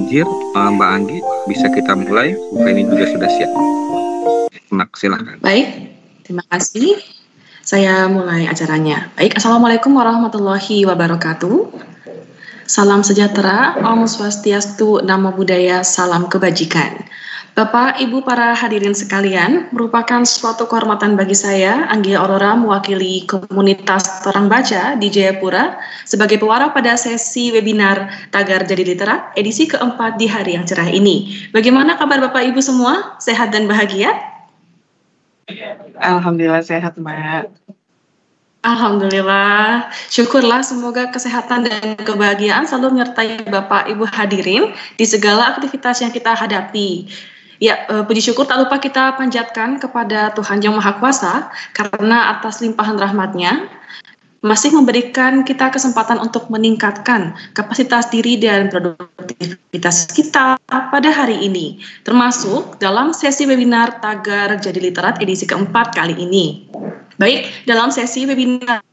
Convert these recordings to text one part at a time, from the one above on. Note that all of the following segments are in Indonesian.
Anjir, Mbak Anggi, bisa kita mulai? Buka ini juga sudah siap. Silahkan. Baik, terima kasih. Saya mulai acaranya. Baik, Assalamualaikum warahmatullahi wabarakatuh. Salam sejahtera, Om Swastiastu, Namo Buddhaya, salam kebajikan. Bapak, Ibu, para hadirin sekalian, merupakan suatu kehormatan bagi saya, Anggia Aurora, mewakili komunitas Torang Baca di Jayapura, sebagai pewarak pada sesi webinar Tagar Jadi Literat, edisi keempat di hari yang cerah ini. Bagaimana kabar Bapak Ibu semua? Sehat dan bahagia? Alhamdulillah sehat, Mbak. Alhamdulillah, syukurlah semoga kesehatan dan kebahagiaan selalu menyertai Bapak Ibu hadirin di segala aktivitas yang kita hadapi. Ya, puji syukur tak lupa kita panjatkan kepada Tuhan Yang Maha Kuasa karena atas limpahan rahmat-Nya masih memberikan kita kesempatan untuk meningkatkan kapasitas diri dan produktivitas kita pada hari ini, termasuk dalam sesi webinar Tagar Jadi Literat edisi keempat kali ini. Baik, dalam sesi webinar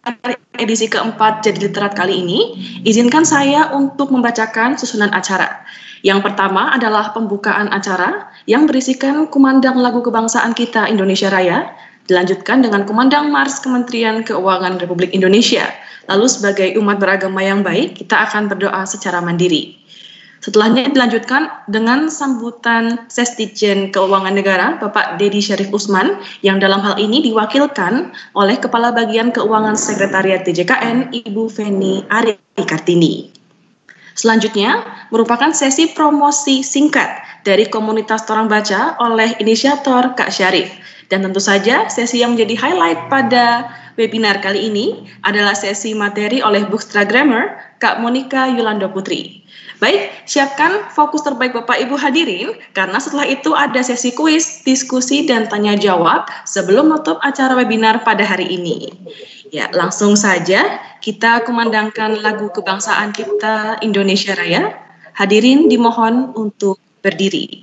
edisi keempat Jadi Literat kali ini, izinkan saya untuk membacakan susunan acara. Yang pertama adalah pembukaan acara yang berisikan kumandang lagu kebangsaan kita Indonesia Raya, dilanjutkan dengan kumandang Mars Kementerian Keuangan Republik Indonesia. Lalu sebagai umat beragama yang baik, kita akan berdoa secara mandiri. Setelahnya dilanjutkan dengan sambutan Sesdijen Keuangan Negara, Bapak Dedi Syarif Usman, yang dalam hal ini diwakilkan oleh Kepala Bagian Keuangan Sekretariat DJKN, Ibu Feni Ari Kartini. Selanjutnya, merupakan sesi promosi singkat dari komunitas Torang Baca oleh inisiator Kak Syarif. Dan tentu saja, sesi yang menjadi highlight pada webinar kali ini adalah sesi materi oleh Booksta Grammar, Kak Monica Yolanda Putri. Baik, siapkan fokus terbaik Bapak Ibu hadirin, karena setelah itu ada sesi kuis, diskusi, dan tanya jawab sebelum menutup acara webinar pada hari ini. Ya, langsung saja kita kumandangkan lagu kebangsaan kita Indonesia Raya. Hadirin dimohon untuk berdiri.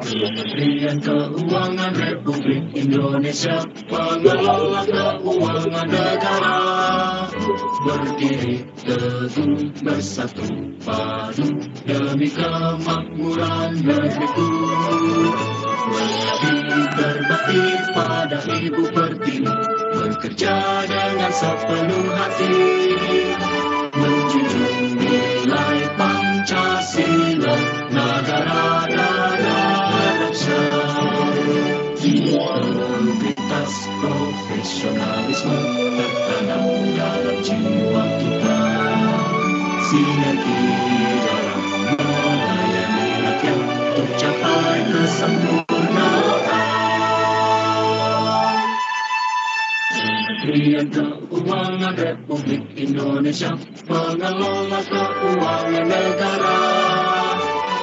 Kementerian Keuangan Republik Indonesia mengelola keuangan negara, berdiri teguh bersatu padu demi kemakmuran negeriku. Mengabdi berbakti pada Ibu Pertiwi, bekerja dengan sepenuh hati, menjunjung nilai Pancasila, negara dan bangsa. Integritas, profesionalisme, jiwa kita. Sinergi dalam melayani rakyat untuk capai kesempurnaan. Kementerian Keuangan Republik Indonesia mengelola keuangan negara.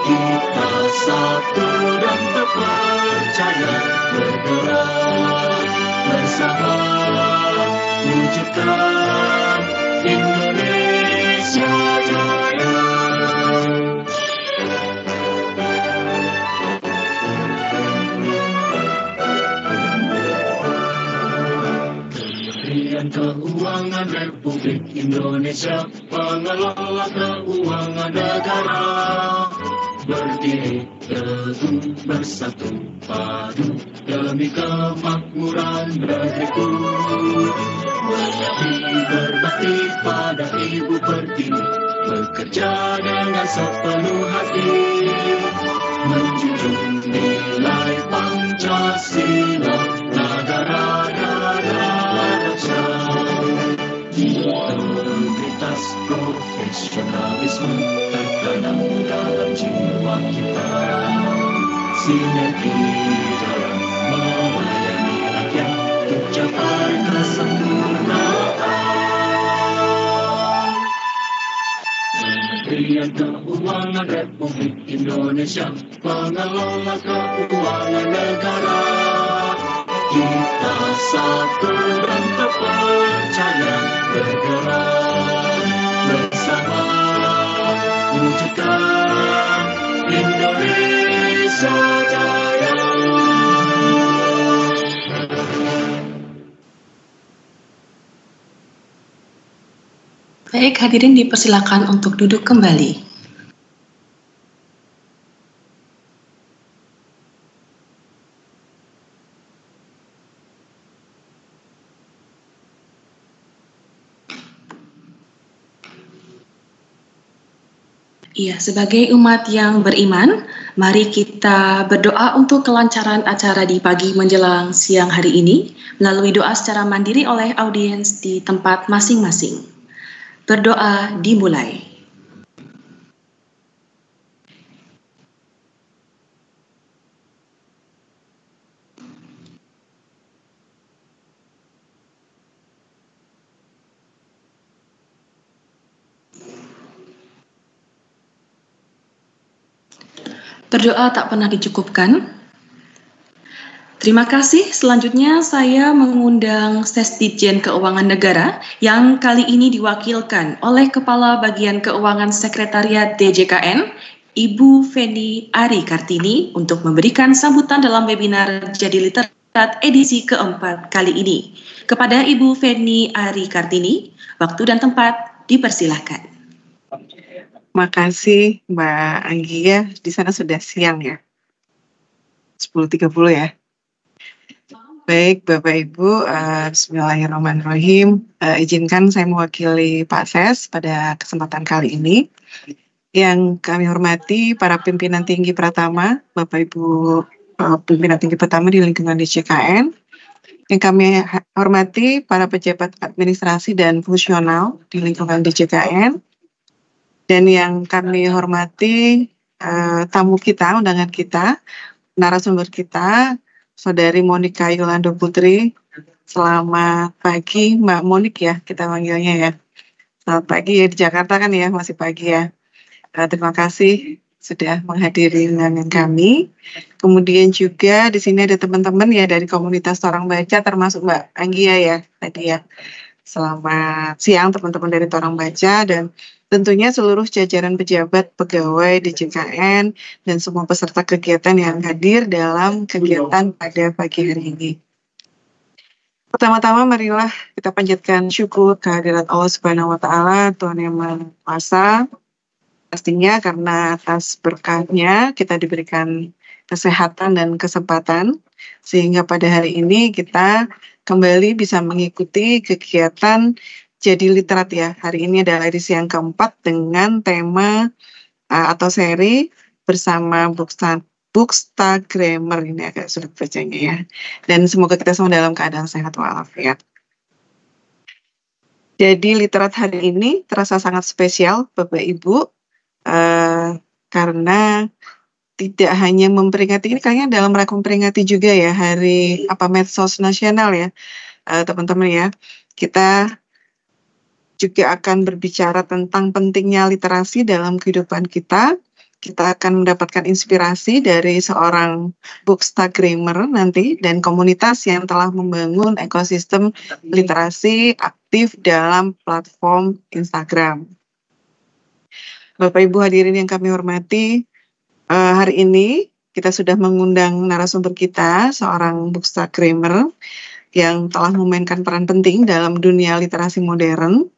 Kita satu dan terpercaya, bergerak bersama wujudkan Indonesia Jaya. Kementerian Keuangan Republik Indonesia mengelola keuangan negara. Berdiri teguh bersatu padu demi kemakmuran negeriku. Berbakti pada Ibu Pertiwi, bekerja dengan sepenuh hati, menjunjung nilai Pancasila, negara bangsa. Integritas profesionalisme tertanam dalam jiwa kita. Sinergi dalam melayani rakyat untuk capai kesempurnaan. Kementerian Keuangan Republik Indonesia mengelola keuangan negara. Kita satu dan terpercaya, bergerak bersama wujudkan Indonesia Jaya. Baik, hadirin dipersilakan untuk duduk kembali. Iya, sebagai umat yang beriman, mari kita berdoa untuk kelancaran acara di pagi menjelang siang hari ini melalui doa secara mandiri oleh audiens di tempat masing-masing. Berdoa dimulai. Berdoa tak pernah dicukupkan. Terima kasih. Selanjutnya saya mengundang Sesditjen Keuangan Negara yang kali ini diwakilkan oleh Kepala Bagian Keuangan Sekretariat DJKN, Ibu Feni Ari Kartini, untuk memberikan sambutan dalam webinar Jadi Literat edisi keempat kali ini. Kepada Ibu Feni Ari Kartini, waktu dan tempat dipersilahkan. Makasih Mbak Anggia, di sana sudah siang ya, 10.30 ya. Baik Bapak Ibu, bismillahirrahmanirrahim. Izinkan saya mewakili Pak Ses pada kesempatan kali ini. Yang kami hormati para pimpinan tinggi Pratama, Bapak Ibu pimpinan tinggi pertama di lingkungan DJKN. Yang kami hormati para pejabat administrasi dan fungsional di lingkungan DJKN. Dan yang kami hormati tamu kita, undangan kita, narasumber kita, Saudari Monika Yolanda Putri. Selamat pagi Mbak Monik ya, kita panggilnya ya. Selamat pagi ya, di Jakarta kan ya, masih pagi ya. Terima kasih sudah menghadiri undangan kami. Kemudian juga di sini ada teman-teman ya dari komunitas Torang Baca, termasuk Mbak Anggia ya tadi ya. Selamat siang teman-teman dari Torang Baca, dan tentunya seluruh jajaran pejabat pegawai DJKN dan semua peserta kegiatan yang hadir dalam kegiatan pada pagi hari ini. Pertama-tama marilah kita panjatkan syukur kehadirat Allah Subhanahu wa taala, Tuhan yang Maha Kuasa. Pastinya karena atas berkahnya kita diberikan kesehatan dan kesempatan sehingga pada hari ini kita kembali bisa mengikuti kegiatan Jadi Literat ya. Hari ini adalah edisi yang keempat dengan tema atau seri bersama Bookstagramer, ini agak sulit bacanya ya. Dan semoga kita semua dalam keadaan sehat walafiat. Jadi literat hari ini terasa sangat spesial, Bapak Ibu, karena tidak hanya memperingati ini, kayaknya dalam rangka memperingati juga ya Hari Medsos Nasional ya, teman-teman ya. Kita juga akan berbicara tentang pentingnya literasi dalam kehidupan kita. Kita akan mendapatkan inspirasi dari seorang bookstagrammer nanti dan komunitas yang telah membangun ekosistem literasi aktif dalam platform Instagram. Bapak Ibu hadirin yang kami hormati, hari ini kita sudah mengundang narasumber kita, seorang bookstagrammer yang telah memainkan peran penting dalam dunia literasi modern,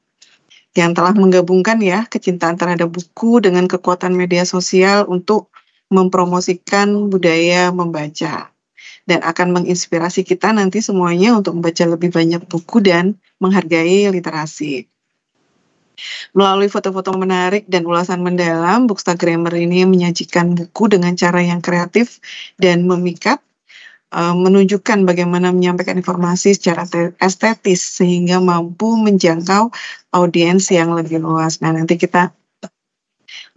yang telah menggabungkan ya kecintaan terhadap buku dengan kekuatan media sosial untuk mempromosikan budaya membaca dan akan menginspirasi kita nanti semuanya untuk membaca lebih banyak buku dan menghargai literasi. Melalui foto-foto menarik dan ulasan mendalam, bookstagrammer ini menyajikan buku dengan cara yang kreatif dan memikat, menunjukkan bagaimana menyampaikan informasi secara estetis sehingga mampu menjangkau audiens yang lebih luas. Nah, nanti kita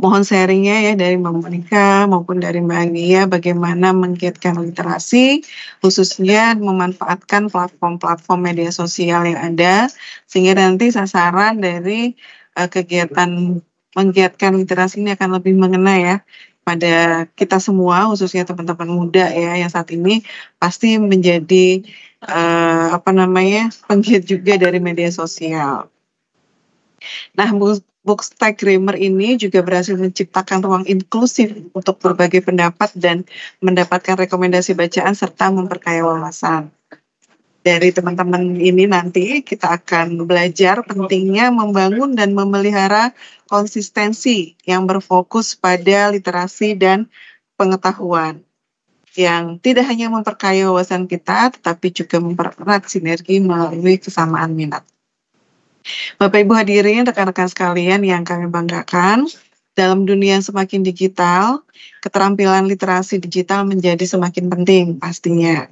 mohon sharingnya ya dari Mbak Monica maupun dari Mbak Anggia bagaimana menggiatkan literasi, khususnya memanfaatkan platform-platform media sosial yang ada, sehingga nanti sasaran dari kegiatan menggiatkan literasi ini akan lebih mengena ya pada kita semua, khususnya teman-teman muda ya yang saat ini pasti menjadi penggiat juga dari media sosial. Nah, bookstagrammer ini juga berhasil menciptakan ruang inklusif untuk berbagai pendapat dan mendapatkan rekomendasi bacaan serta memperkaya wawasan. Dari teman-teman ini nanti kita akan belajar pentingnya membangun dan memelihara konsistensi yang berfokus pada literasi dan pengetahuan yang tidak hanya memperkaya wawasan kita, tetapi juga mempererat sinergi melalui kesamaan minat. Bapak Ibu hadirin, rekan-rekan sekalian yang kami banggakan, dalam dunia yang semakin digital, keterampilan literasi digital menjadi semakin penting pastinya.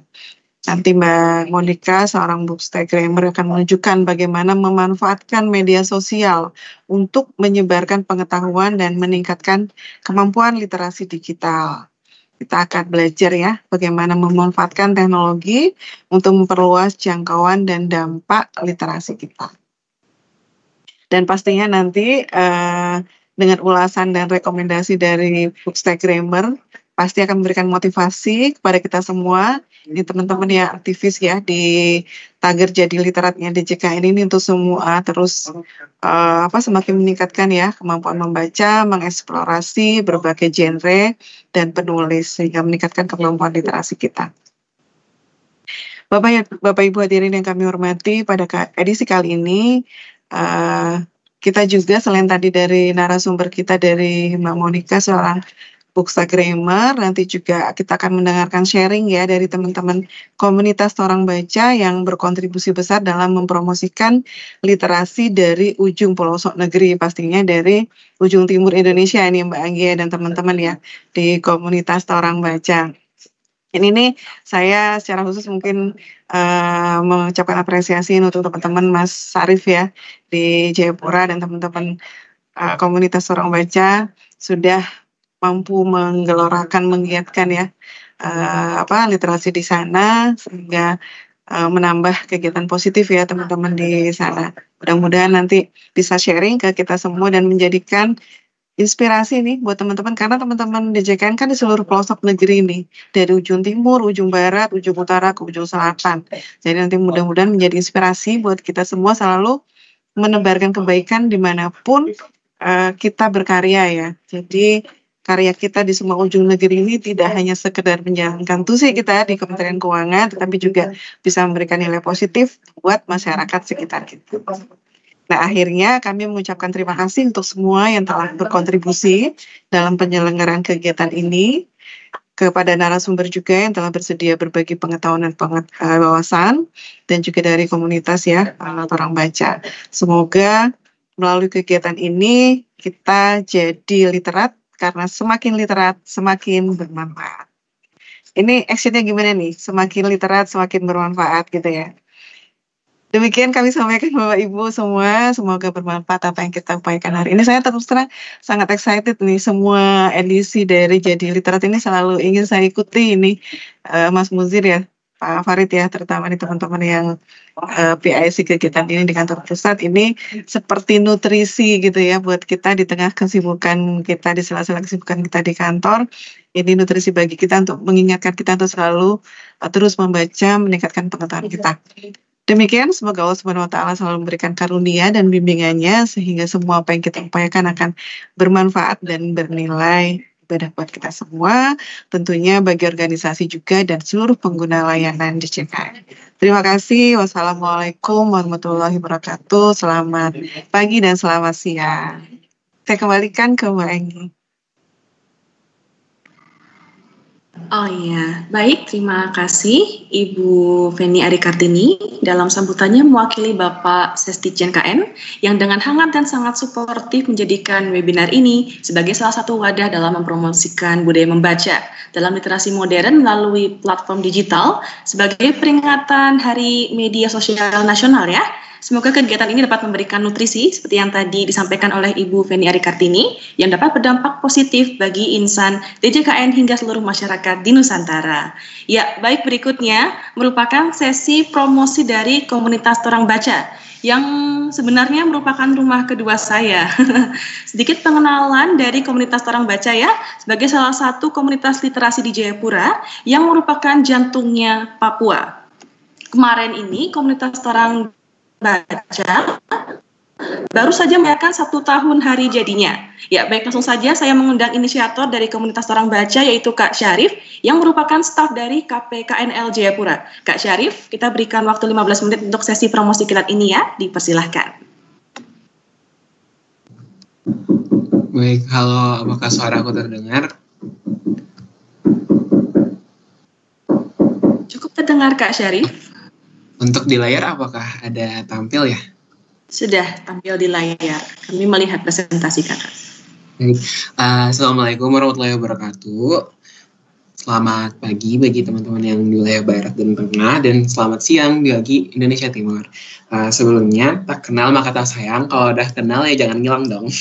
Nanti Mbak Monica, seorang bookstagrammer, akan menunjukkan bagaimana memanfaatkan media sosial untuk menyebarkan pengetahuan dan meningkatkan kemampuan literasi digital. Kita akan belajar ya bagaimana memanfaatkan teknologi untuk memperluas jangkauan dan dampak literasi kita. Dan pastinya nanti dengan ulasan dan rekomendasi dari bookstagrammer pasti akan memberikan motivasi kepada kita semua, ini teman-teman ya aktivis ya di tagar Jadi Literatnya DJKN ini untuk semua terus semakin meningkatkan ya kemampuan membaca, mengeksplorasi berbagai genre dan penulis sehingga meningkatkan kemampuan literasi kita. Bapak Ibu hadirin yang kami hormati, pada edisi kali ini kita juga selain tadi dari narasumber kita dari Mbak Monica seorang bookstagrammer, nanti juga kita akan mendengarkan sharing ya dari teman-teman komunitas orang baca yang berkontribusi besar dalam mempromosikan literasi dari ujung pelosok negeri, pastinya dari ujung timur Indonesia ini Mbak Anggia dan teman-teman ya di komunitas orang baca. Ini saya secara khusus mungkin mengucapkan apresiasi untuk teman-teman Mas Sarif ya di Jayapura dan teman-teman komunitas orang baca sudah mampu menggelorakan, menggiatkan ya literasi di sana sehingga menambah kegiatan positif ya teman-teman di sana. Mudah-mudahan nanti bisa sharing ke kita semua dan menjadikan inspirasi nih buat teman-teman, karena teman-teman DJKN kan di seluruh pelosok negeri ini, dari ujung timur, ujung barat, ujung utara ke ujung selatan. Jadi nanti mudah-mudahan menjadi inspirasi buat kita semua selalu menebarkan kebaikan dimanapun kita berkarya ya. Jadi karya kita di semua ujung negeri ini tidak hanya sekedar menjalankan tugas kita di Kementerian Keuangan, tetapi juga bisa memberikan nilai positif buat masyarakat sekitar kita. Nah, akhirnya kami mengucapkan terima kasih untuk semua yang telah berkontribusi dalam penyelenggaraan kegiatan ini, kepada narasumber juga yang telah bersedia berbagi pengetahuan dan wawasan, dan juga dari komunitas ya, orang baca. Semoga melalui kegiatan ini kita jadi literat, karena semakin literat, semakin bermanfaat. Ini actionnya gimana nih? Semakin literat, semakin bermanfaat gitu ya. Demikian kami sampaikan Bapak Ibu semua, semoga bermanfaat apa yang kita upayakan hari ini. Saya terus terang sangat excited nih, semua edisi dari Jadi Literat ini selalu ingin saya ikuti ini, Mas Muzir ya, Pak Farid ya, terutama nih teman-teman yang PIC kegiatan ini di kantor pusat ini seperti nutrisi gitu ya buat kita di tengah kesibukan kita, di sela-sela kesibukan kita di kantor. Ini nutrisi bagi kita untuk mengingatkan kita untuk selalu terus membaca, meningkatkan pengetahuan kita. Demikian, semoga Allah Subhanahu wa Ta'ala selalu memberikan karunia dan bimbingannya sehingga semua apa yang kita upayakan akan bermanfaat dan bernilai ibadah buat kita semua, tentunya bagi organisasi juga dan seluruh pengguna layanan di JKN. Terima kasih. Wassalamualaikum warahmatullahi wabarakatuh. Selamat pagi dan selamat siang. Saya kembalikan ke Mbak Enggi. Oh iya, baik, terima kasih Ibu Feni Arikartini dalam sambutannya mewakili Bapak Sesditjen KN yang dengan hangat dan sangat suportif menjadikan webinar ini sebagai salah satu wadah dalam mempromosikan budaya membaca dalam literasi modern melalui platform digital sebagai peringatan Hari Media Sosial Nasional ya. Semoga kegiatan ini dapat memberikan nutrisi seperti yang tadi disampaikan oleh Ibu Feni Arikartini yang dapat berdampak positif bagi insan DJKN hingga seluruh masyarakat di Nusantara. Ya, baik, berikutnya merupakan sesi promosi dari komunitas Torang Baca yang sebenarnya merupakan rumah kedua saya. Sedikit pengenalan dari komunitas Torang Baca ya, sebagai salah satu komunitas literasi di Jayapura yang merupakan jantungnya Papua. Kemarin ini komunitas Torang Baca baru saja merayakan 1 tahun hari jadinya. Ya, baik, langsung saja saya mengundang inisiator dari komunitas Torang Baca yaitu Kak Syarif yang merupakan staf dari KPKNL Jayapura. Kak Syarif, kita berikan waktu 15 menit untuk sesi promosi kilat ini ya, dipersilahkan. Baik, halo, apakah suara aku terdengar? Cukup terdengar Kak Syarif. Untuk di layar apakah ada tampil ya? Sudah tampil di layar. Kami melihat presentasi Kakak. Assalamualaikum warahmatullahi wabarakatuh. Selamat pagi bagi teman-teman yang di wilayah barat dan tengah, dan selamat siang bagi Indonesia Timur. Sebelumnya, tak kenal maka tak sayang. Kalau udah kenal ya jangan ngilang dong.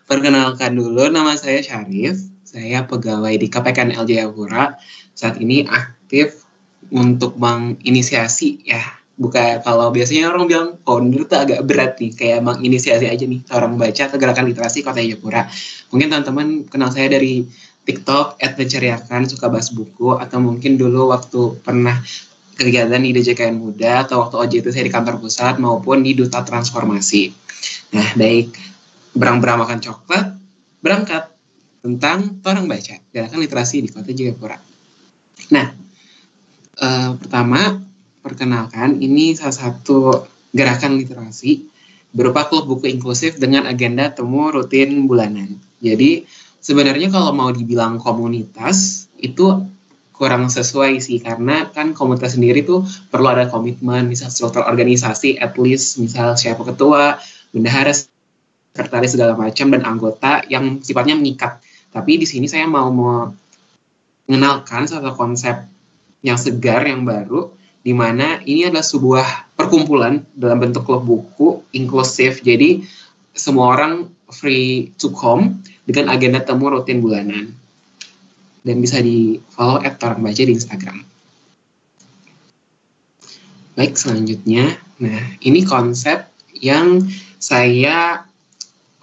Perkenalkan dulu, nama saya Syarif. Saya pegawai di KPKNL Jayapura. Saat ini aktif untuk menginisiasi ya, bukan, kalau biasanya orang bilang founder itu agak berat nih, kayak menginisiasi aja nih Torang Baca ke gerakan literasi Kota Jayapura. Mungkin teman-teman kenal saya dari TikTok @menceriakan, suka bahas buku, atau mungkin dulu waktu pernah kegiatan di DJKN Muda, atau waktu OJT saya di kantor pusat maupun di Duta Transformasi. Nah, baik, berang-berang makan coklat, berangkat tentang Torang Baca, gerakan literasi di Kota Jayapura. Nah, pertama, perkenalkan, ini salah satu gerakan literasi berupa klub buku inklusif dengan agenda temu rutin bulanan. Jadi, sebenarnya kalau mau dibilang komunitas, itu kurang sesuai sih, karena kan komunitas sendiri tuh perlu ada komitmen, misal struktur organisasi, at least misal siapa ketua, bendahara, sekretaris, segala macam, dan anggota yang sifatnya mengikat. Tapi di sini saya mau mengenalkan satu konsep yang segar, yang baru, di mana ini adalah sebuah perkumpulan dalam bentuk klub buku inklusif. Jadi semua orang free to come dengan agenda temu rutin bulanan. Dan bisa di-follow @torangbaca di Instagram. Baik, selanjutnya. Nah, ini konsep yang saya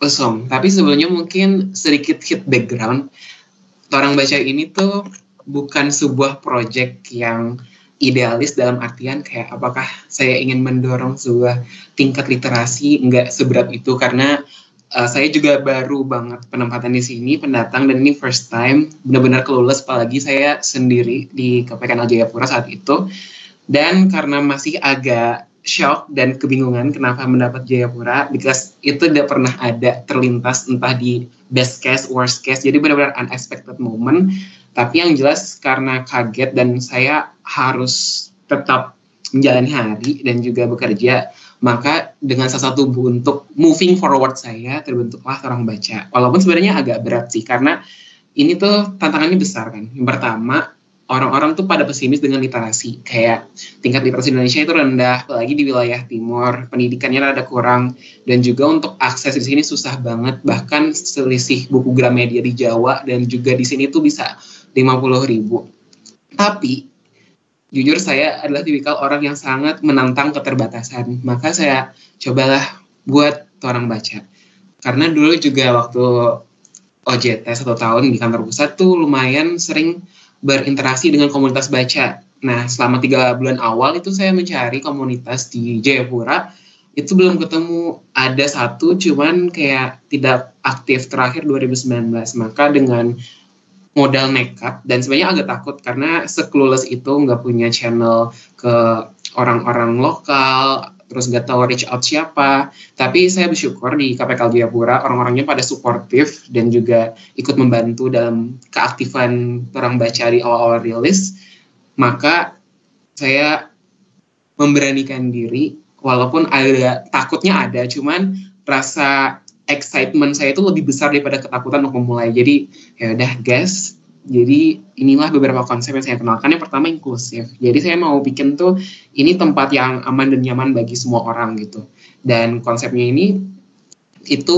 usung. Tapi sebelumnya mungkin sedikit hit background. Torang Baca ini tuh bukan sebuah proyek yang idealis dalam artian kayak apakah saya ingin mendorong sebuah tingkat literasi, enggak seberat itu, karena saya juga baru banget penempatan di sini, pendatang, dan ini first time, benar-benar clueless, apalagi saya sendiri di KPKNL Jayapura saat itu, dan karena masih agak shock dan kebingungan kenapa mendapat Jayapura, because itu tidak pernah ada terlintas entah di best case, worst case, jadi benar-benar unexpected moment. Tapi yang jelas karena kaget dan saya harus tetap menjalani hari dan juga bekerja, maka dengan salah satu bentuk moving forward saya terbentuklah Torang Baca. Walaupun sebenarnya agak berat sih, karena ini tuh tantangannya besar kan. Yang pertama, orang-orang tuh pada pesimis dengan literasi. Kayak tingkat literasi Indonesia itu rendah, apalagi di wilayah timur, pendidikannya rada kurang, dan juga untuk akses di sini susah banget. Bahkan selisih buku Gramedia di Jawa dan juga di sini tuh bisa 50.000. Tapi jujur saya adalah tipikal orang yang sangat menantang keterbatasan. Maka saya cobalah buat Torang Baca. Karena dulu juga waktu OJT 1 tahun di kantor pusat tuh lumayan sering berinteraksi dengan komunitas baca. Nah, selama 3 bulan awal itu saya mencari komunitas di Jayapura, itu belum ketemu. Ada satu, cuman kayak tidak aktif, terakhir 2019. Maka dengan modal nekat, dan sebenarnya agak takut karena se-clueless itu nggak punya channel ke orang-orang lokal, terus nggak tahu reach out siapa. Tapi saya bersyukur di KPK Jayapura orang-orangnya pada suportif dan juga ikut membantu dalam keaktifan Torang Baca di awal-awal rilis. Maka saya memberanikan diri, walaupun ada takutnya ada, cuman rasa excitement saya itu lebih besar daripada ketakutan untuk memulai. Jadi ya udah guys. Jadi inilah beberapa konsep yang saya kenalkan. Yang pertama inklusif. Jadi saya mau bikin tuh ini tempat yang aman dan nyaman bagi semua orang gitu. Dan konsepnya ini itu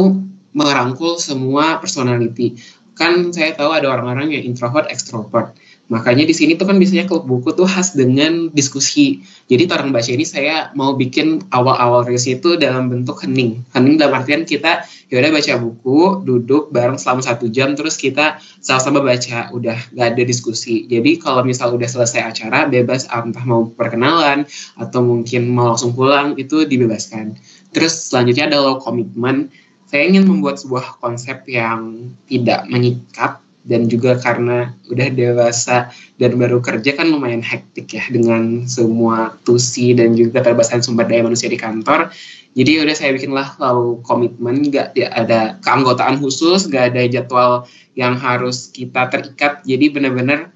merangkul semua personality. Kan saya tahu ada orang-orang yang introvert, extrovert. Makanya di sini tuh kan biasanya klub buku tuh khas dengan diskusi. Jadi Torang Baca ini saya mau bikin awal-awal rilis itu dalam bentuk hening. Hening dalam artian kita yaudah baca buku, duduk bareng selama 1 jam, terus kita sama-sama baca, udah gak ada diskusi. Jadi kalau misal udah selesai acara, bebas entah mau perkenalan, atau mungkin mau langsung pulang, itu dibebaskan. Terus selanjutnya ada low commitment. Saya ingin membuat sebuah konsep yang tidak mengikat, dan juga karena udah dewasa dan baru kerja kan lumayan hektik ya dengan semua tusi dan juga keterbatasan sumber daya manusia di kantor. Jadi udah saya bikinlah low komitmen, nggak ada keanggotaan khusus, nggak ada jadwal yang harus kita terikat. Jadi benar-benar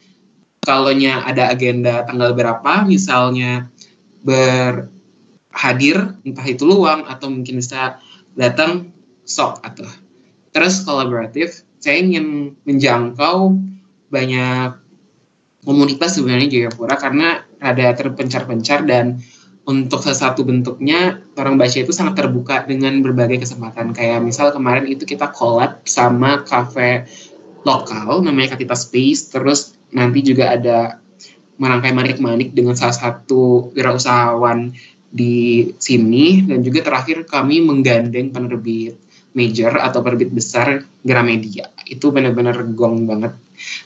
kalaunya ada agenda tanggal berapa, misalnya berhadir, entah itu luang atau mungkin bisa datang sok atau terus kolaboratif. Saya ingin menjangkau banyak komunitas sebenarnya Jayapura karena ada terpencar-pencar, dan untuk salah satu bentuknya Torang Baca itu sangat terbuka dengan berbagai kesempatan. Kayak misal kemarin itu kita collab sama kafe lokal namanya Katita Space, terus nanti juga ada merangkai manik-manik dengan salah satu wirausahawan di sini, dan juga terakhir kami menggandeng penerbit major atau penerbit besar Gramedia. Itu benar-benar gong banget.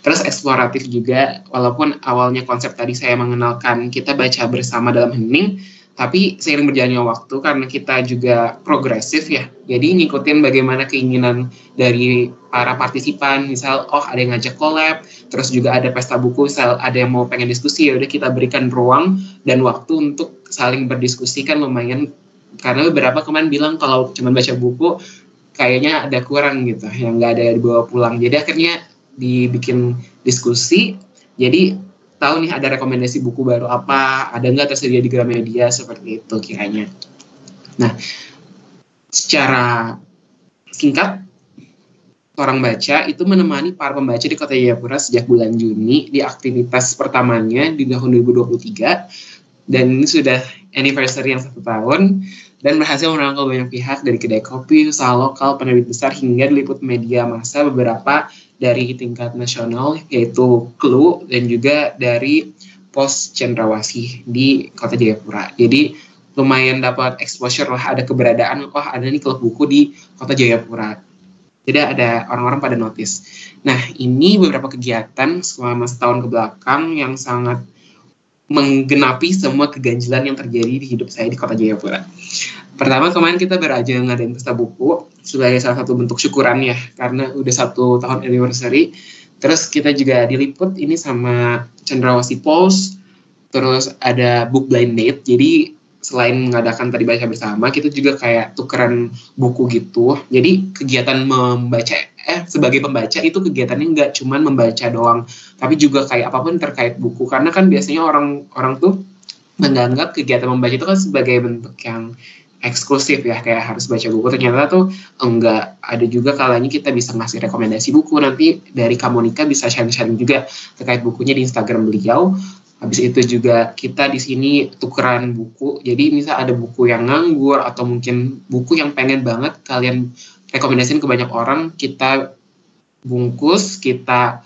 Terus eksploratif juga, walaupun awalnya konsep tadi saya mengenalkan kita baca bersama dalam hening, tapi seiring berjalannya waktu karena kita juga progresif ya, jadi ngikutin bagaimana keinginan dari para partisipan. Misal ada yang ngajak collab, terus juga ada pesta buku, misal ada yang mau pengen diskusi, ya udah kita berikan ruang dan waktu untuk saling berdiskusi. Kan lumayan, karena beberapa kemarin bilang kalau cuma baca buku kayaknya ada kurang gitu, yang nggak ada dibawa pulang. Jadi akhirnya dibikin diskusi, jadi tahu nih ada rekomendasi buku baru apa, ada nggak tersedia di Gramedia, seperti itu kiranya. Nah, secara singkat, Torang Baca itu menemani para pembaca di Kota Jayapura sejak bulan Juni di aktivitas pertamanya di tahun 2023, dan ini sudah anniversary yang 1 tahun, dan berhasil merangkul banyak pihak dari kedai kopi, usaha lokal, penerbit besar, hingga diliput media massa beberapa dari tingkat nasional, yaitu Clue, dan juga dari Pos Cendrawasih di Kota Jayapura. Jadi lumayan dapat exposure lah, ada keberadaan, ada nih klub buku di Kota Jayapura. Jadi ada orang-orang pada notice. Nah, ini beberapa kegiatan selama setahun ke belakang yang sangat menggenapi semua keganjilan yang terjadi di hidup saya di Kota Jayapura. Pertama, kemarin kita beraja ngadain pesta buku sebagai salah satu bentuk syukuran ya, karena udah 1 tahun anniversary. Terus kita juga diliput ini sama Cendrawasih Pulse, terus ada book blind date. Jadi selain mengadakan tadi baca bersama, kita juga kayak tukeran buku gitu. Jadi kegiatan membaca, sebagai pembaca itu kegiatannya nggak cuma membaca doang, tapi juga kayak apapun terkait buku. Karena kan biasanya orang tuh menganggap kegiatan membaca itu kan sebagai bentuk yang eksklusif ya, kayak harus baca buku. Ternyata tuh enggak, ada juga kalanya kita bisa ngasih rekomendasi buku. Nanti dari Kamonika bisa sharing-sharing juga terkait bukunya di Instagram beliau. Habis itu juga kita di sini tukeran buku. Jadi misal ada buku yang nganggur atau mungkin buku yang pengen banget kalian rekomendasiin ke banyak orang, kita bungkus, kita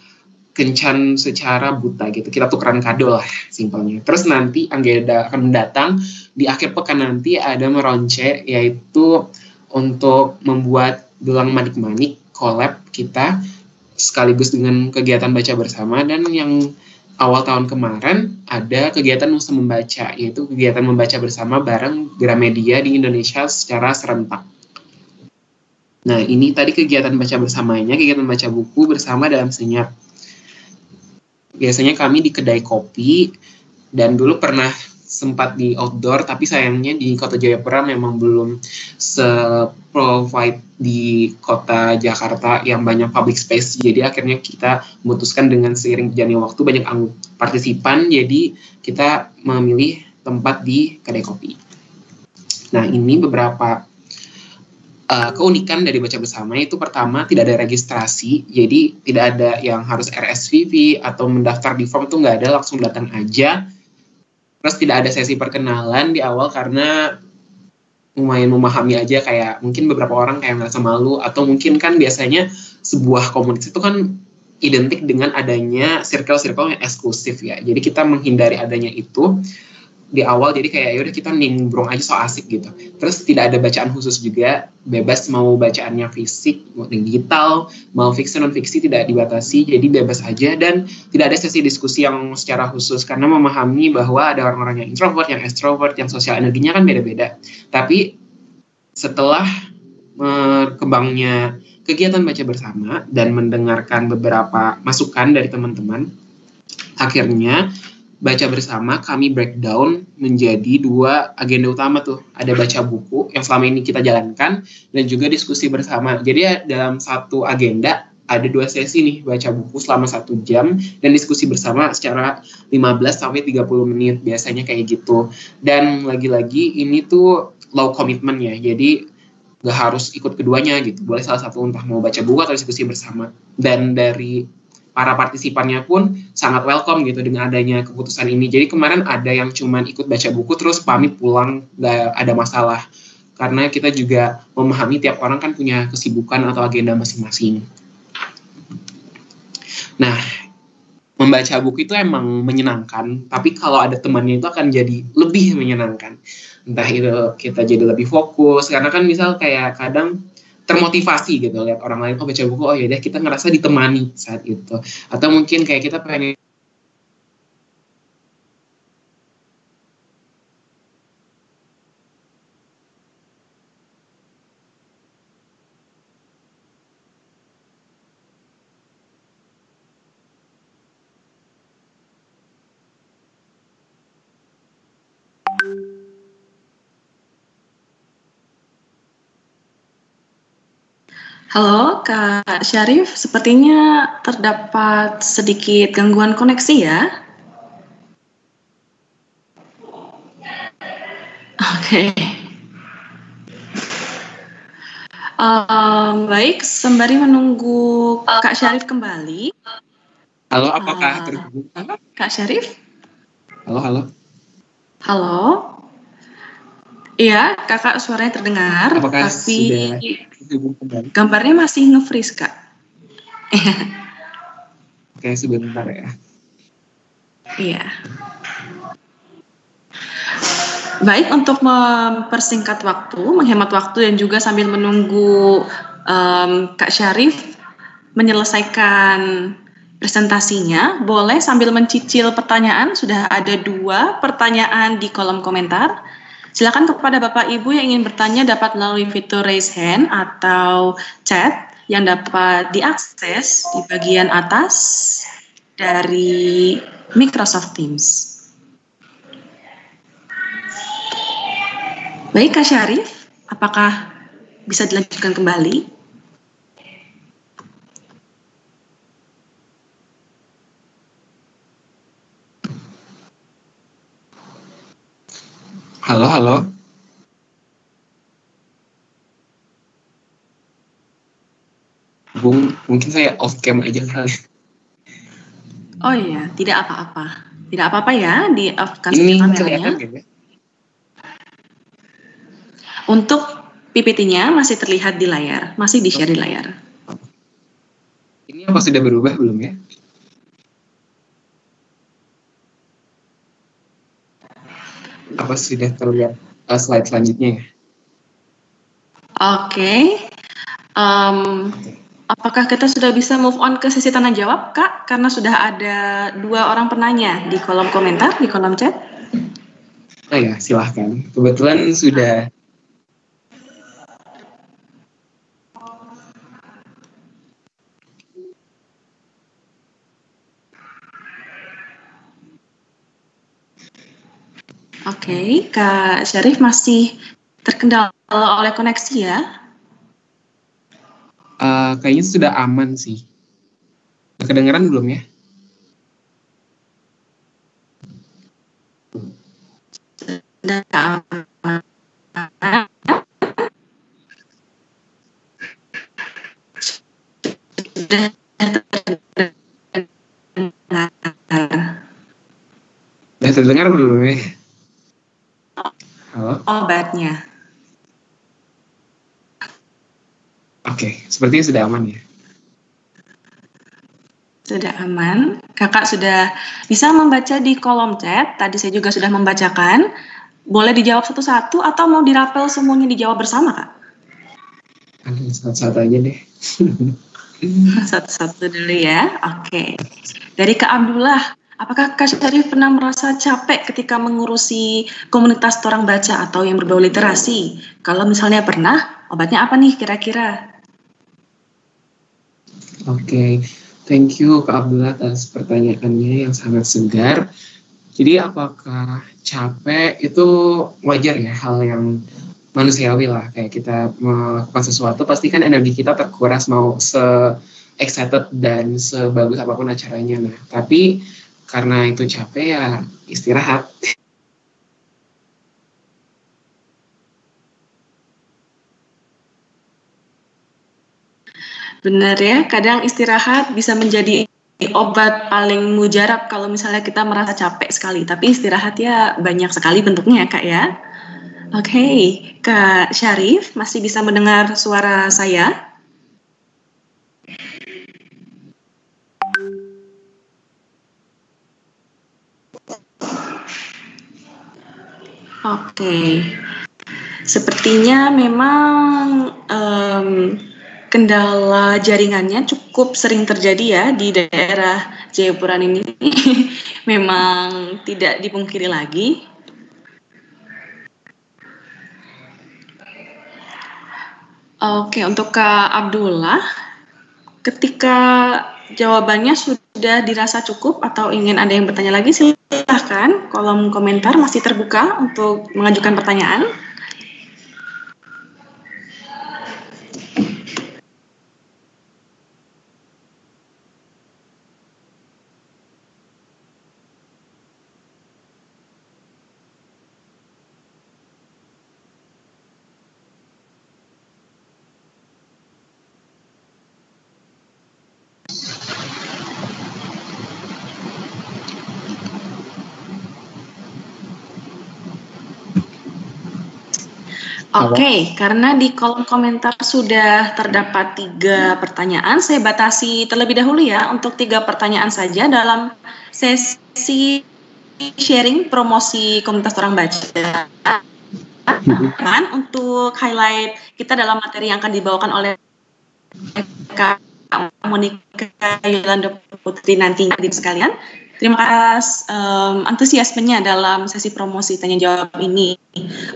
kencan secara buta gitu. Kita tukeran kado lah simpelnya. Terus nanti Anggeda akan mendatang di akhir pekan nanti ada meronce, yaitu untuk membuat gelang manik-manik collab kita sekaligus dengan kegiatan baca bersama. Dan yang awal tahun kemarin ada kegiatan Nusa Membaca, yaitu kegiatan membaca bersama bareng Gramedia di Indonesia secara serentak. Nah, ini tadi kegiatan baca bersamanya, kegiatan baca buku bersama dalam senyap. Biasanya kami di kedai kopi, dan dulu pernah sempat di outdoor, tapi sayangnya di kota Jayapura memang belum se-provide di kota Jakarta yang banyak public space. Jadi akhirnya kita memutuskan dengan seiring berjalannya waktu banyak partisipan, jadi kita memilih tempat di kedai kopi. Nah, ini beberapa keunikan dari baca bersama. Itu pertama, tidak ada registrasi, jadi tidak ada yang harus RSVP atau mendaftar di form, tuh nggak ada, langsung datang aja. Terus tidak ada sesi perkenalan di awal karena lumayan memahami aja, kayak mungkin beberapa orang kayak merasa malu, atau mungkin kan biasanya sebuah komunitas itu kan identik dengan adanya circle-circle yang eksklusif ya, jadi kita menghindari adanya itu di awal. Jadi kayak yaudah kita nimbrung aja so asik gitu. Terus tidak ada bacaan khusus juga, bebas mau bacaannya fisik, mau digital, mau fiksi non fiksi tidak dibatasi, jadi bebas aja. Dan tidak ada sesi diskusi yang secara khusus karena memahami bahwa ada orang-orang yang introvert, yang extrovert, yang sosial energinya kan beda-beda. Tapi setelah berkembangnya kegiatan baca bersama dan mendengarkan beberapa masukan dari teman-teman, akhirnya baca bersama kami breakdown menjadi 2 agenda utama tuh. Ada baca buku yang selama ini kita jalankan dan juga diskusi bersama. Jadi dalam satu agenda ada 2 sesi nih, baca buku selama 1 jam dan diskusi bersama secara 15-30 menit biasanya kayak gitu. Dan lagi-lagi ini tuh low commitment ya, jadi gak harus ikut keduanya gitu. Boleh salah satu, entah mau baca buku atau diskusi bersama. Dan dari para partisipannya pun sangat welcome gitu dengan adanya keputusan ini. Jadi kemarin ada yang cuman ikut baca buku terus pamit pulang, gak ada masalah. Karena kita juga memahami tiap orang kan punya kesibukan atau agenda masing-masing. Nah, membaca buku itu emang menyenangkan, tapi kalau ada temannya itu akan jadi lebih menyenangkan. Entah itu kita jadi lebih fokus, karena kan misal kayak kadang termotivasi gitu lihat orang lain baca buku, oh ya deh kita ngerasa ditemani saat itu. Atau mungkin kayak kita pengen Halo Kak Syarif, sepertinya terdapat sedikit gangguan koneksi ya. Oke. Baik, sembari menunggu Kak Syarif kembali. Halo, apakah terhubung? Kak Syarif? Halo. Halo. Iya, kakak suaranya terdengar, Apakah tapi sudah terhubung kembali? gambarnya masih nge-freeze, Kak. Oke, sebentar ya. Iya. Baik, untuk mempersingkat waktu, menghemat waktu, dan juga sambil menunggu Kak Syarif menyelesaikan presentasinya, boleh sambil mencicil pertanyaan. Sudah ada 2 pertanyaan di kolom komentar. Silakan kepada Bapak Ibu yang ingin bertanya dapat melalui fitur raise hand atau chat yang dapat diakses di bagian atas dari Microsoft Teams. Baik, Kak Syarif, apakah bisa dilanjutkan kembali? Halo. Mungkin saya off cam aja kali. Oh iya, tidak apa-apa. Tidak apa-apa ya, di off-kan Ini saja kelihatan kameranya. kan ya? Untuk PPT-nya masih terlihat di layar, masih di-share di layar. Ini apa sudah berubah belum ya? Apa sudah terlihat slide selanjutnya ya? Oke. Apakah kita sudah bisa move on ke sesi tanya jawab, Kak? Karena sudah ada 2 orang penanya di kolom komentar, di kolom chat. Oh ya, silahkan. Kebetulan sudah. Oke, Kak Syarif masih terkendala oleh koneksi ya? Kayaknya sudah aman sih. Kedengeran belum ya? Sudah aman. Sudah terdengar belum ya? Halo? obatnya. Oke, sepertinya sudah aman ya. Sudah aman. Kakak sudah bisa membaca di kolom chat. Tadi saya juga sudah membacakan. Boleh dijawab satu-satu atau mau dirapel semuanya dijawab bersama, Kak? Satu-satu aja deh. Satu-satu dulu ya. Oke. Dari Kak Abdullah, apakah Kak Syarif pernah merasa capek ketika mengurusi komunitas orang baca atau yang berbau literasi? Kalau misalnya pernah, obatnya apa nih kira-kira? Oke, thank you Kak Abdullah atas pertanyaannya yang sangat segar. Jadi apakah capek itu wajar ya, hal yang manusiawi lah. Kayak kita melakukan sesuatu, pasti kan energi kita terkuras mau se-excited dan sebagus apapun acaranya. Nah, tapi karena itu capek ya istirahat. Benar ya, kadang istirahat bisa menjadi obat paling mujarab kalau misalnya kita merasa capek sekali. Tapi istirahat ya banyak sekali bentuknya ya, Kak ya. Oke, Kak Syarif masih bisa mendengar suara saya? Oke, sepertinya memang kendala jaringannya cukup sering terjadi ya di daerah Jayapuran ini. Memang tidak dipungkiri lagi. Oke, untuk Kak Abdullah, ketika jawabannya sudah dirasa cukup atau ingin ada yang bertanya lagi, silahkan. Kolom komentar masih terbuka untuk mengajukan pertanyaan. Oke, karena di kolom komentar sudah terdapat 3 pertanyaan, saya batasi terlebih dahulu ya untuk 3 pertanyaan saja dalam sesi sharing promosi komunitas orang baca. Kan untuk highlight kita dalam materi yang akan dibawakan oleh Kak Monika Yolanda Putri nantinya di sekalian. Terima kasih antusiasmenya dalam sesi promosi tanya jawab ini.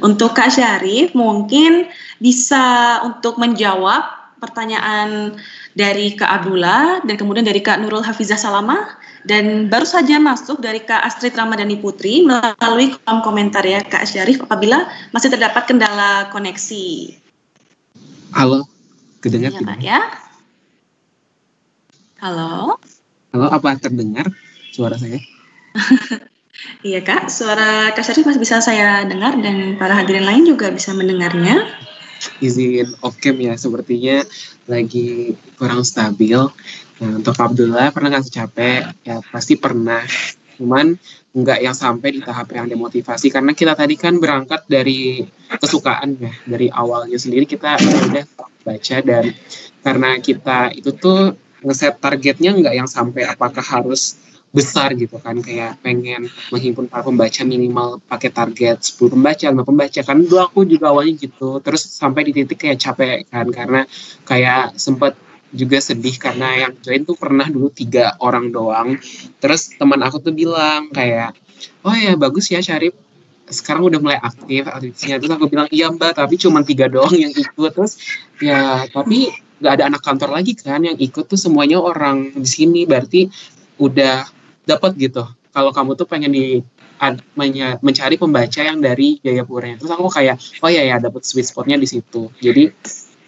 Untuk Kak Syarif mungkin bisa untuk menjawab pertanyaan dari Kak Abdullah dan kemudian dari Kak Nurul Hafizah Salamah dan baru saja masuk dari Kak Astrid Ramadhani Putri melalui kolom komentar ya Kak Syarif apabila masih terdapat kendala koneksi. Halo, kedengar Ya, tidak? Kak, ya. Halo. Halo, apa terdengar suara saya? Iya Kak, suara Kak Syarif masih bisa saya dengar dan para hadirin lain juga bisa mendengarnya. izin off-cam ya, sepertinya lagi kurang stabil. Nah, untuk Abdullah, pernah nggak sih capek? Ya pasti pernah. Cuman nggak yang sampai di tahap yang demotivasi, karena kita tadi kan berangkat dari kesukaan ya. Dari awalnya sendiri kita udah baca, dan karena kita itu tuh ngeset targetnya nggak yang sampai apakah harus besar gitu kan, kayak pengen menghimpun para pembaca minimal pakai target 10 pembaca, 5 pembaca kan. Dulu aku juga awalnya gitu, terus sampai di titik kayak capek kan, karena kayak sempet juga sedih karena yang join tuh pernah dulu 3 orang doang. Terus teman aku tuh bilang kayak, oh ya bagus ya Syarif, sekarang udah mulai aktifnya. Terus aku bilang, iya mbak, tapi cuma 3 doang yang ikut. Terus ya tapi nggak ada anak kantor lagi kan yang ikut, tuh semuanya orang di sini, berarti udah dapat gitu. Kalau kamu tuh pengen mencari pembaca yang dari Jayapura. Terus aku kayak, oh ya dapat sweet spotnya di situ. Jadi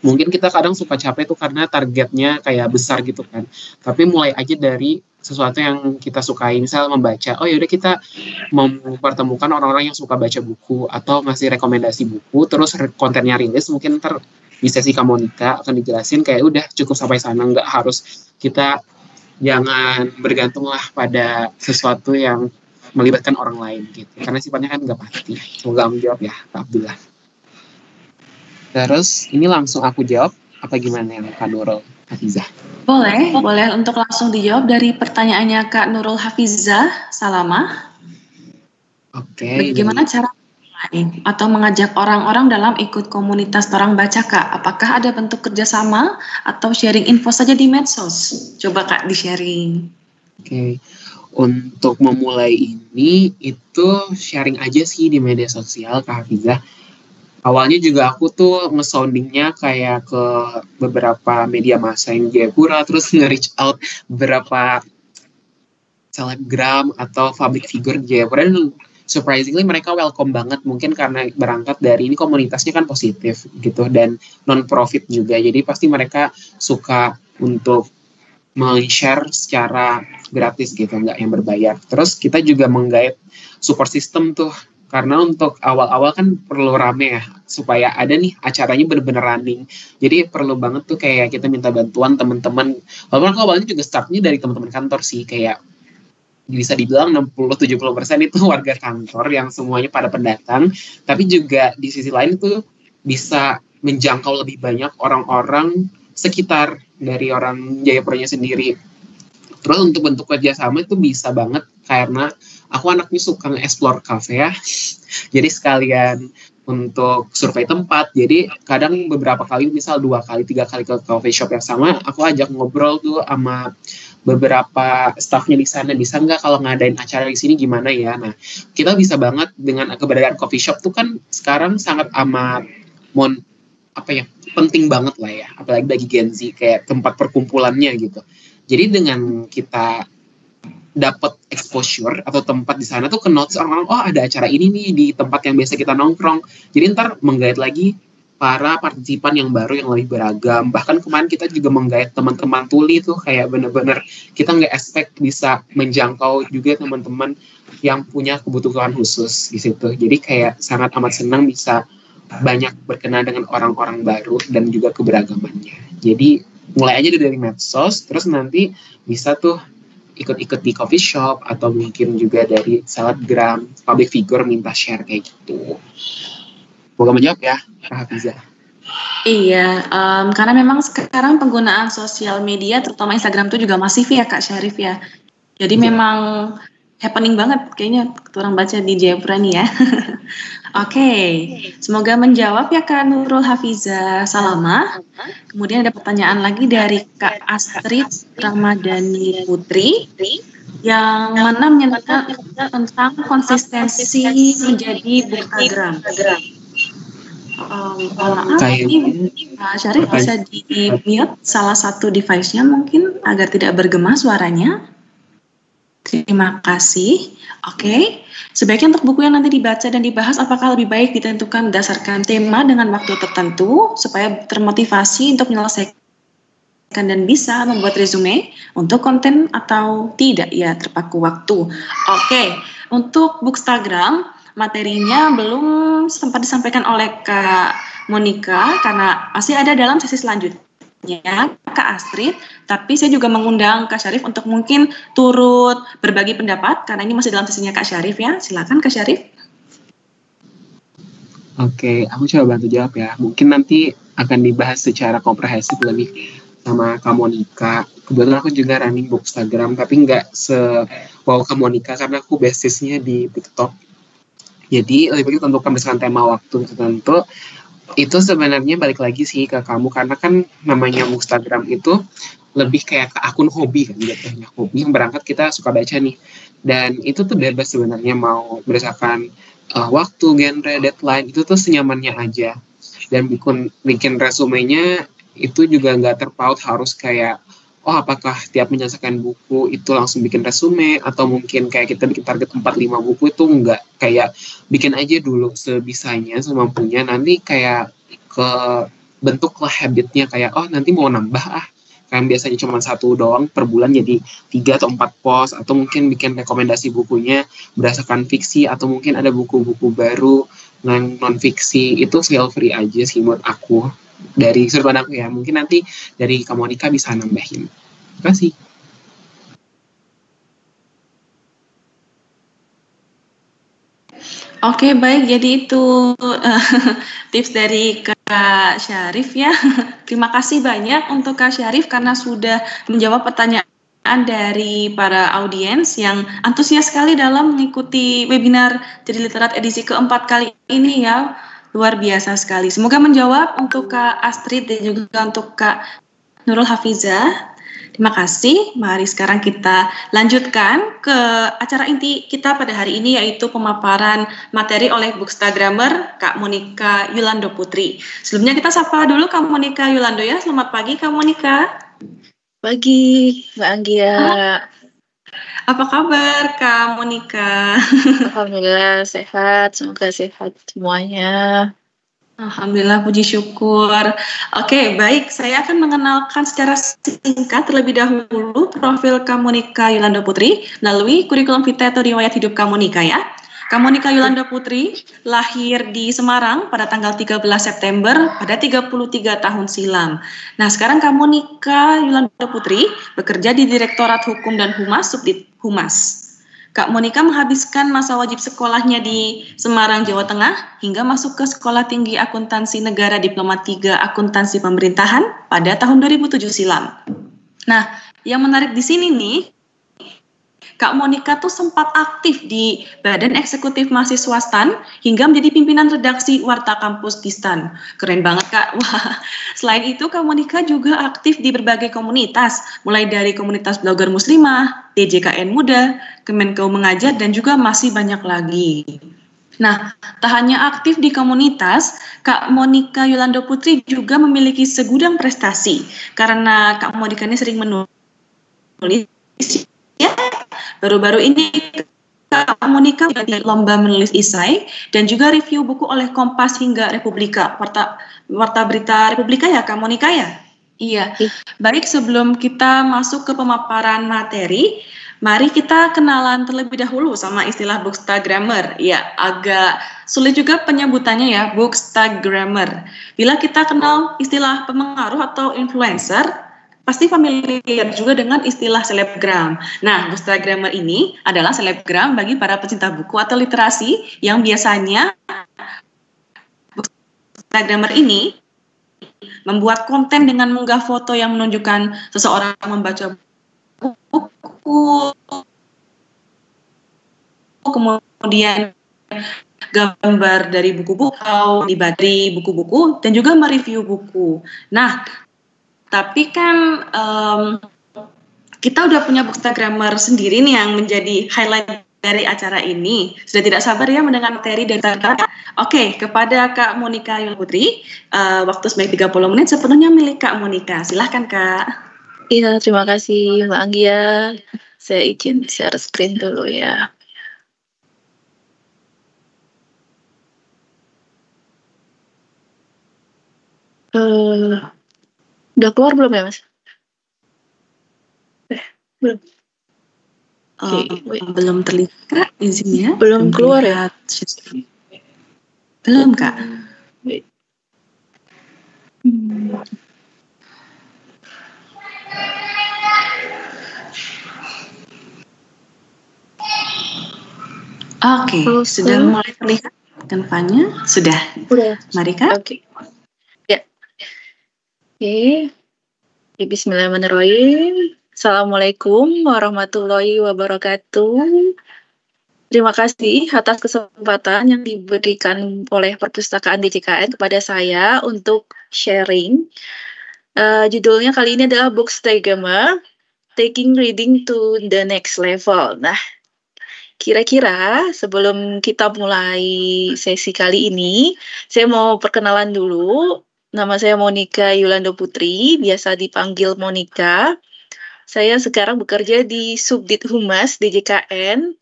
mungkin kita kadang suka capek tuh karena targetnya kayak besar gitu kan. Tapi mulai aja dari sesuatu yang kita sukai, misal membaca. Oh yaudah kita mempertemukan orang-orang yang suka baca buku atau ngasih rekomendasi buku, terus kontennya rilis, mungkin ntar di sesi Kamonika akan dijelasin kayak udah cukup sampai sana, nggak harus kita jangan bergantunglah pada sesuatu yang melibatkan orang lain gitu, karena sifatnya kan nggak pasti. Semoga menjawab ya Kak Abdullah. Terus ini langsung aku jawab apa gimana yang Kak Nurul Hafizah? Boleh untuk langsung dijawab dari pertanyaannya Kak Nurul Hafizah Salamah. Oke. Bagaimana cara atau mengajak orang-orang dalam ikut komunitas orang baca Kak? Apakah ada bentuk kerjasama atau sharing info saja di medsos? Coba Kak di-sharing. Oke. Untuk memulai ini itu sharing aja sih di media sosial Kak Hafizah. Awalnya juga aku tuh nge-soundingnya kayak ke beberapa media massa yang Jayapura, terus nge-reach out beberapa selebgram atau public figure Jayapura, dan surprisingly mereka welcome banget, mungkin karena berangkat dari ini komunitasnya kan positif gitu dan non-profit juga, jadi pasti mereka suka untuk men-share secara gratis gitu, nggak yang berbayar. Terus kita juga menggait support system tuh, karena untuk awal-awal kan perlu rame ya, supaya ada nih acaranya bener-bener running. Jadi perlu banget tuh kayak kita minta bantuan teman-teman. Walaupun aku awalnya juga startnya dari teman-teman kantor sih, kayak bisa dibilang 60-70% itu warga kantor yang semuanya pada pendatang, tapi juga di sisi lain itu bisa menjangkau lebih banyak orang-orang sekitar dari orang Jayapuranya sendiri. Terus untuk bentuk kerjasama itu bisa banget karena aku anaknya suka nge-explore cafe ya, jadi sekalian untuk survei tempat. Jadi kadang beberapa kali, misal 2 kali 3 kali ke coffee shop yang sama, aku ajak ngobrol tuh sama beberapa staffnya di sana, bisa nggak kalau ngadain acara di sini gimana ya. Nah kita bisa banget dengan keberadaan coffee shop tuh kan sekarang sangat amat penting banget lah ya, apalagi bagi Gen Z, kayak tempat perkumpulannya gitu. Jadi dengan kita dapat exposure atau tempat di sana tuh ke-notice orang-orang, oh ada acara ini nih di tempat yang biasa kita nongkrong. Jadi ntar menggait lagi para partisipan yang baru yang lebih beragam. Bahkan kemarin kita juga menggait teman-teman tuli tuh, kayak bener-bener kita nggak expect bisa menjangkau juga teman-teman yang punya kebutuhan khusus di situ. Jadi kayak sangat amat senang bisa banyak berkenalan dengan orang-orang baru dan juga keberagamannya. Jadi mulai aja dari medsos, terus nanti bisa tuh ikut-ikut di coffee shop atau mungkin juga dari selebgram, public figure minta share kayak gitu. Semoga menjawab ya, Kak Hafizah. Iya, karena memang sekarang penggunaan sosial media, terutama Instagram itu juga masif ya Kak Syarif ya. Jadi memang happening banget kayaknya orang baca di Jayapura nih ya. Oke, semoga menjawab ya Kak Nurul Hafizah Salamah. Kemudian ada pertanyaan lagi dari Kak Astrid Ramadhani Putri yang mana menyatakan tentang konsistensi menjadi bookstagram. Maaf, ini Pak Syarif bisa di-mute salah satu device-nya mungkin agar tidak bergema suaranya. Terima kasih. Oke. Sebaiknya untuk buku yang nanti dibaca dan dibahas, apakah lebih baik ditentukan berdasarkan tema dengan waktu tertentu supaya termotivasi untuk menyelesaikan dan bisa membuat resume untuk konten, atau tidak ya terpaku waktu. Oke. Untuk Bookstagram materinya belum belum sempat disampaikan oleh Kak Monica karena masih ada dalam sesi selanjutnya Kak Astrid, tapi saya juga mengundang Kak Syarif untuk mungkin turut berbagi pendapat karena ini masih dalam sesinya Kak Syarif ya. Silakan Kak Syarif. Oke, aku coba bantu jawab ya. Mungkin nanti akan dibahas secara komprehensif lebih sama Kak Monica. Kebetulan aku juga running Bookstagram, tapi nggak se-wow Kak Monica karena aku basisnya di TikTok. Jadi lebih baik tentukan berdasarkan tema waktu tertentu. Itu sebenarnya balik lagi sih ke kamu, karena kan namanya Bookstagram itu lebih kayak ke akun hobi kan, jatuhnya hobi yang berangkat kita suka baca nih. Dan itu tuh bebas sebenarnya mau berdasarkan waktu, genre, deadline, itu tuh senyamannya aja. Dan bikin resumenya itu juga nggak terpaut harus kayak, oh apakah tiap menyelesaikan buku itu langsung bikin resume, atau mungkin kayak kita bikin target 4-5 buku itu nggak, kayak bikin aja dulu sebisanya, semampunya, nanti kayak ke bentuklah habitnya kayak, oh nanti mau nambah kan biasanya cuma 1 doang per bulan jadi 3 atau 4 post, atau mungkin bikin rekomendasi bukunya berdasarkan fiksi, atau mungkin ada buku-buku baru non fiksi, itu feel free aja sih menurut aku dari sudut pandang aku ya. Mungkin nanti dari Kak Monica bisa nambahin. Terima kasih. Oke, baik. Jadi itu tips dari Kak Syarif ya. Terima kasih banyak untuk Kak Syarif karena sudah menjawab pertanyaan dari para audiens yang antusias sekali dalam mengikuti webinar Jadi Literat edisi keempat kali ini ya. Luar biasa sekali. Semoga menjawab untuk Kak Astrid dan juga untuk Kak Nurul Hafizah. Terima kasih. Mari sekarang kita lanjutkan ke acara inti kita pada hari ini, yaitu pemaparan materi oleh Bookstagrammer Kak Monica Yulando Putri. Sebelumnya kita sapa dulu Kak Monica Yulando ya. Selamat pagi Kak Monica. Pagi Mbak Anggia. Apa kabar Kak Monica? Alhamdulillah sehat, semoga sehat semuanya. Alhamdulillah, puji syukur. Oke, baik. Saya akan mengenalkan secara singkat terlebih dahulu profil Kak Monica Yulando Putri melalui kurikulum vitae atau riwayat hidup Kak Monica ya. Kak Monica Yulando Putri lahir di Semarang pada tanggal 13 September pada 33 tahun silam. Nah, sekarang Kak Monica Yulando Putri bekerja di Direktorat Hukum dan Humas, Subdit Humas. Kak Monica menghabiskan masa wajib sekolahnya di Semarang, Jawa Tengah, hingga masuk ke Sekolah Tinggi Akuntansi Negara Diploma 3 Akuntansi Pemerintahan pada tahun 2007 silam. Nah, yang menarik di sini nih, Kak Monica tuh sempat aktif di Badan Eksekutif Mahasiswa STAN hingga menjadi pimpinan redaksi Warta Kampus di STAN. Keren banget Kak. Wah. Selain itu Kak Monica juga aktif di berbagai komunitas, mulai dari komunitas blogger muslimah, DJKN Muda, Kemenkeu Mengajar, dan juga masih banyak lagi. Nah, tak hanya aktif di komunitas, Kak Monica Yulando Putri juga memiliki segudang prestasi karena Kak Monica ini sering menulis. Ya, baru-baru ini Kak Monica di lomba menulis esai dan juga review buku oleh Kompas hingga Republika, Warta Berita Republika ya Kak Monica ya? Iya. Baik, sebelum kita masuk ke pemaparan materi, mari kita kenalan terlebih dahulu sama istilah Bookstagrammer. Ya, agak sulit juga penyebutannya ya, Bookstagrammer. Bila kita kenal istilah pemengaruh atau influencer, pasti familiar juga dengan istilah selebgram. Nah, Bookstagrammer ini adalah selebgram bagi para pecinta buku atau literasi yang biasanya Bookstagrammer ini membuat konten dengan mengunggah foto yang menunjukkan seseorang membaca buku, kemudian gambar dari buku-buku, dibagi buku-buku, dan juga mereview buku. Nah, tapi kan kita udah punya Bookstagrammer sendiri nih yang menjadi highlight dari acara ini. Sudah tidak sabar ya mendengar materi dari kita. Oke, kepada Kak Monica Yulando Putri, waktu sebanyak 30 menit sepenuhnya milik Kak Monica. Silahkan Kak. Iya, terima kasih Mbak Anggia. Saya izin share screen dulu ya. Udah keluar belum ya, Mas? Belum. Belum terlihat izinnya. Belum keluar ya? Belum, Kak. Wait. Oke, sudah mulai terlihat kanvanya? Sudah. Udah. Mari, Kak. Oke. Ya. Oke. Bismillahirrahmanirrahim. Assalamualaikum warahmatullahi wabarakatuh. Terima kasih atas kesempatan yang diberikan oleh Perpustakaan DJKN kepada saya untuk sharing. Judulnya kali ini adalah Bookstagramer, Taking Reading to the Next Level. Nah, kira-kira sebelum kita mulai sesi kali ini, saya mau perkenalan dulu. Nama saya Monica Yulando Putri, biasa dipanggil Monica. Saya sekarang bekerja di Subdit Humas DJKN,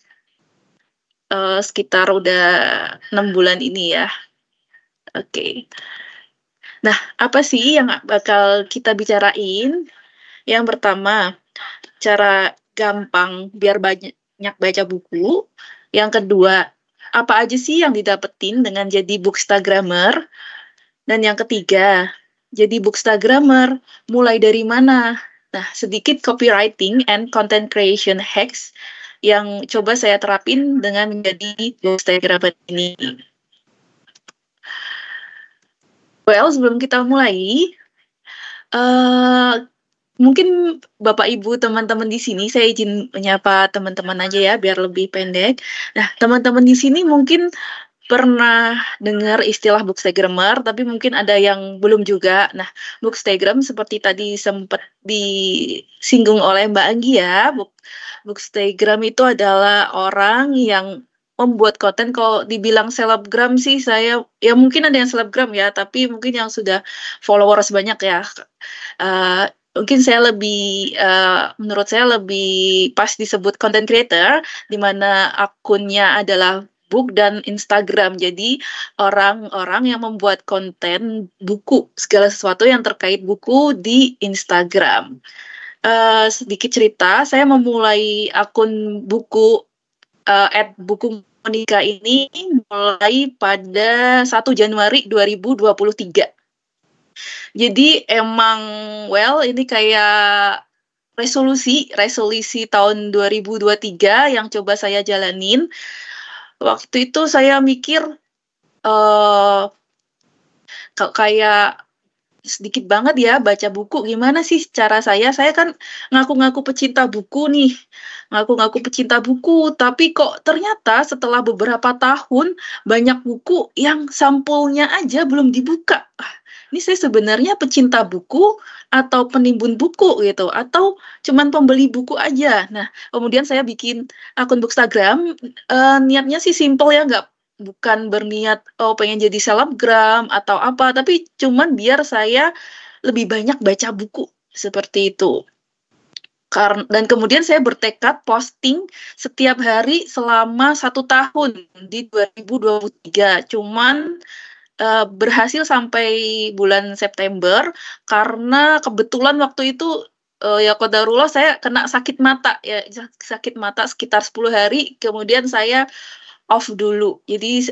sekitar udah 6 bulan ini ya. Oke. Nah, apa sih yang bakal kita bicarain? Yang pertama, cara gampang biar banyak baca buku. Yang kedua, apa aja sih yang didapetin dengan jadi bookstagrammer? Dan yang ketiga, jadi bookstagrammer mulai dari mana? Nah, sedikit copywriting and content creation hacks yang coba saya terapin dengan menjadi bookstagrammer ini. Well, sebelum kita mulai, mungkin Bapak Ibu teman-teman di sini, saya izin menyapa teman-teman aja ya biar lebih pendek. Nah, teman-teman di sini mungkin pernah dengar istilah bookstagrammer, tapi mungkin ada yang belum juga. Nah, bookstagram seperti tadi sempat disinggung oleh Mbak Anggi ya, bookstagram itu adalah orang yang membuat konten. Kalau dibilang selebgram sih saya, ya mungkin ada yang selebgram ya, tapi mungkin yang sudah followers banyak ya. Mungkin saya lebih, menurut saya lebih pas disebut content creator, di mana akunnya adalah book dan Instagram. Jadi orang-orang yang membuat konten buku, segala sesuatu yang terkait buku di Instagram. Sedikit cerita, saya memulai akun buku @buku Monica ini mulai pada 1 Januari 2023. Jadi emang ini kayak resolusi tahun 2023 yang coba saya jalanin. Waktu itu saya mikir kayak sedikit banget ya baca buku, gimana sih cara saya kan ngaku-ngaku pecinta buku nih, tapi kok ternyata setelah beberapa tahun banyak buku yang sampulnya aja belum dibuka. Ini saya sebenarnya pecinta buku atau penimbun buku gitu, atau cuman pembeli buku aja. Nah, kemudian saya bikin akun Bookstagram, niatnya sih simple ya, bukan berniat pengen jadi selebgram atau apa, tapi cuman biar saya lebih banyak baca buku seperti itu. Dan kemudian saya bertekad posting setiap hari selama 1 tahun di 2023. Cuman berhasil sampai bulan September karena kebetulan waktu itu ya qadarullah saya kena sakit mata sekitar 10 hari, kemudian saya off dulu. Jadi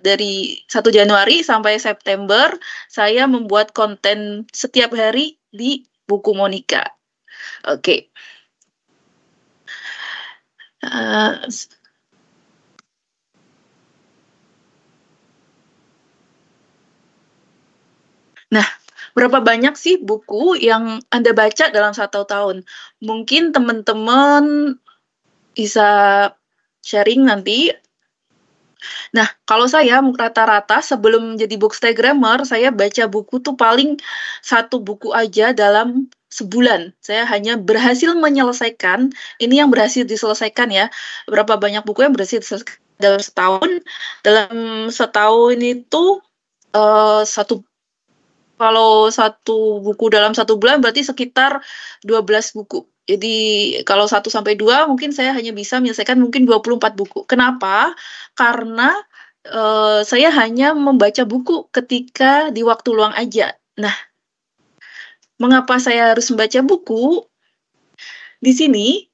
dari 1 Januari sampai September saya membuat konten setiap hari di Buku Monica. Oke. Nah, berapa banyak sih buku yang Anda baca dalam 1 tahun? Mungkin teman-teman bisa sharing nanti. Nah, kalau saya rata-rata sebelum jadi bookstagrammer, saya baca buku tuh paling 1 buku aja dalam sebulan. Saya hanya berhasil menyelesaikan, ini yang berhasil diselesaikan ya, berapa banyak buku yang berhasil diselesaikan dalam setahun. Dalam setahun itu, kalau 1 buku dalam 1 bulan berarti sekitar 12 buku. Jadi kalau 1-2 mungkin saya hanya bisa menyelesaikan mungkin 24 buku. Kenapa? Karena saya hanya membaca buku ketika di waktu luang aja. Nah, mengapa saya harus membaca buku? Di sini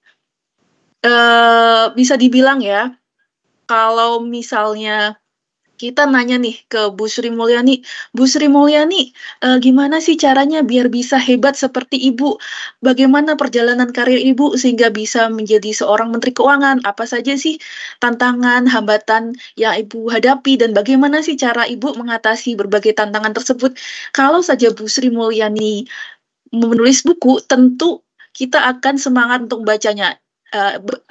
bisa dibilang ya, kalau misalnya kita nanya nih ke Bu Sri Mulyani, Bu Sri Mulyani, gimana sih caranya biar bisa hebat seperti Ibu? Bagaimana perjalanan karir Ibu sehingga bisa menjadi seorang Menteri Keuangan? Apa saja sih tantangan, hambatan yang Ibu hadapi, dan bagaimana sih cara Ibu mengatasi berbagai tantangan tersebut? Kalau saja Bu Sri Mulyani menulis buku, tentu kita akan semangat untuk bacanya.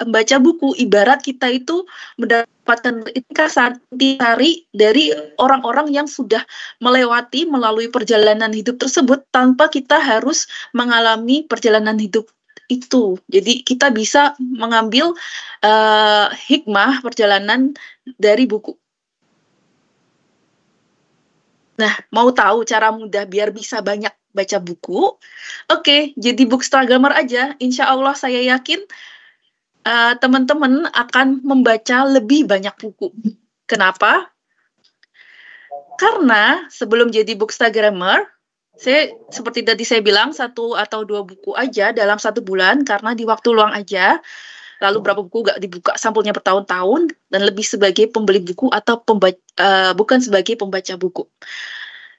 Membaca buku ibarat kita itu mendapatkan ringkasan intisari dari orang-orang yang sudah melalui perjalanan hidup tersebut tanpa kita harus mengalami perjalanan hidup itu. Jadi kita bisa mengambil hikmah perjalanan dari buku. Nah, mau tahu cara mudah biar bisa banyak baca buku? Oke, jadi Bookstagrammer aja. Insya Allah saya yakin teman-teman akan membaca lebih banyak buku. Kenapa? Karena sebelum jadi Bookstagrammer, saya seperti tadi saya bilang 1 atau 2 buku aja dalam 1 bulan karena di waktu luang aja. Lalu berapa buku gak dibuka sampulnya bertahun-tahun dan lebih sebagai pembeli buku atau bukan sebagai pembaca buku.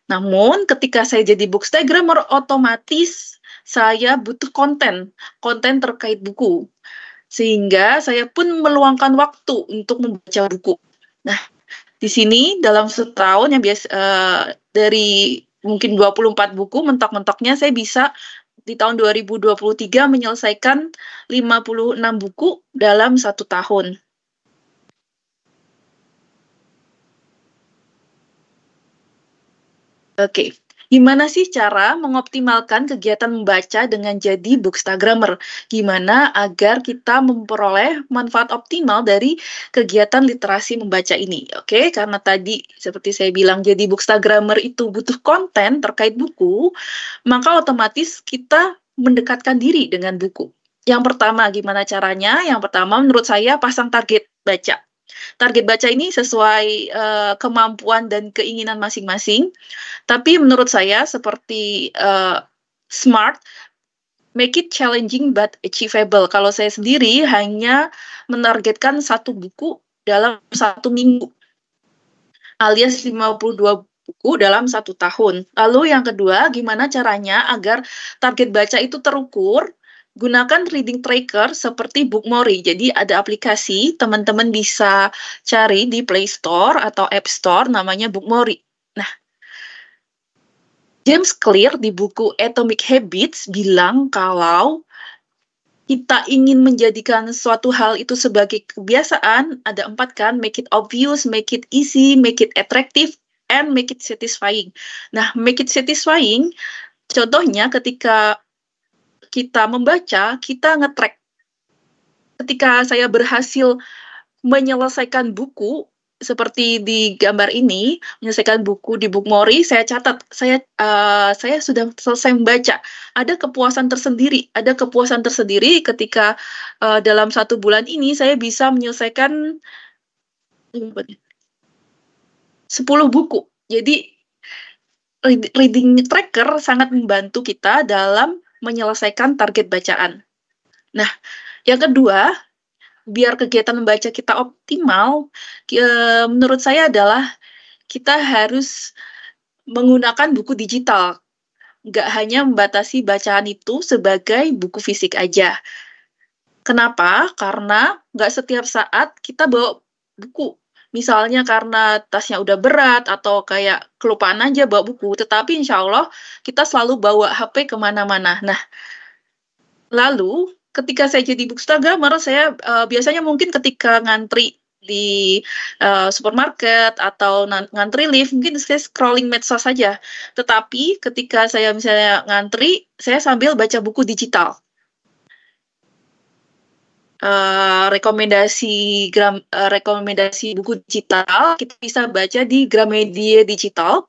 Namun ketika saya jadi Bookstagrammer, otomatis saya butuh konten terkait buku. Sehingga saya pun meluangkan waktu untuk membaca buku. Nah, di sini dalam setahun yang biasa dari mungkin 24 buku, mentok-mentoknya saya bisa di tahun 2023 menyelesaikan 56 buku dalam 1 tahun. Oke. Gimana sih cara mengoptimalkan kegiatan membaca dengan jadi Bookstagrammer? Gimana agar kita memperoleh manfaat optimal dari kegiatan literasi membaca ini? Oke, karena tadi seperti saya bilang jadi Bookstagrammer itu butuh konten terkait buku, maka otomatis kita mendekatkan diri dengan buku. Yang pertama, gimana caranya? Yang pertama menurut saya pasang target baca. Target baca ini sesuai kemampuan dan keinginan masing-masing. Tapi menurut saya seperti SMART, make it challenging but achievable. Kalau saya sendiri hanya menargetkan 1 buku dalam 1 minggu, alias 52 buku dalam 1 tahun. Lalu yang kedua, gimana caranya agar target baca itu terukur? Gunakan reading tracker seperti Bookmori. Jadi ada aplikasi, teman-teman bisa cari di Play Store atau App Store, namanya Bookmori. Nah, James Clear di buku Atomic Habits bilang kalau kita ingin menjadikan suatu hal itu sebagai kebiasaan, ada 4 kan, make it obvious, make it easy, make it attractive, and make it satisfying. Nah, make it satisfying, contohnya ketika kita membaca, kita nge-track. Ketika saya berhasil menyelesaikan buku, seperti di gambar ini, menyelesaikan buku di Bookmori, saya catat, saya sudah selesai membaca. Ada kepuasan tersendiri ketika dalam 1 bulan ini saya bisa menyelesaikan 10 buku. Jadi reading tracker sangat membantu kita dalam menyelesaikan target bacaan. Nah, yang kedua, biar kegiatan membaca kita optimal, menurut saya adalah kita harus menggunakan buku digital. Nggak hanya membatasi bacaan itu sebagai buku fisik aja. Kenapa? Karena nggak setiap saat kita bawa buku. Misalnya karena tasnya udah berat atau kayak kelupaan aja bawa buku, tetapi insya Allah kita selalu bawa HP kemana-mana. Nah, lalu ketika saya jadi Bookstagrammer, saya biasanya mungkin ketika ngantri di supermarket atau ngantri lift, mungkin saya scrolling medsos saja. Tetapi ketika saya misalnya ngantri, saya sambil baca buku digital. Rekomendasi buku digital kita bisa baca di Gramedia Digital.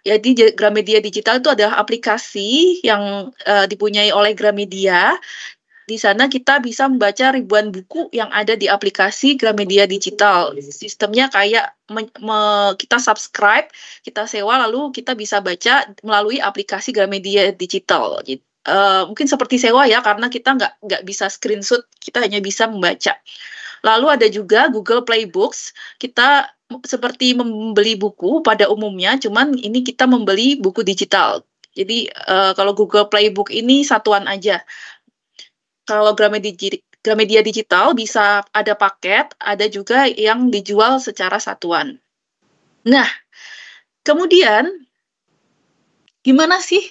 Jadi Gramedia Digital itu adalah aplikasi yang dipunyai oleh Gramedia. Di sana kita bisa membaca ribuan buku yang ada di aplikasi Gramedia Digital. Sistemnya kayak kita subscribe, kita sewa, lalu kita bisa baca melalui aplikasi Gramedia Digital. Mungkin seperti sewa ya, karena kita nggak bisa screenshot, kita hanya bisa membaca. Lalu ada juga Google Play Books, kita seperti membeli buku pada umumnya, cuman ini kita membeli buku digital. Jadi kalau Google Playbook ini satuan aja. Kalau Gramedia Digital bisa ada paket, ada juga yang dijual secara satuan. Nah, kemudian gimana sih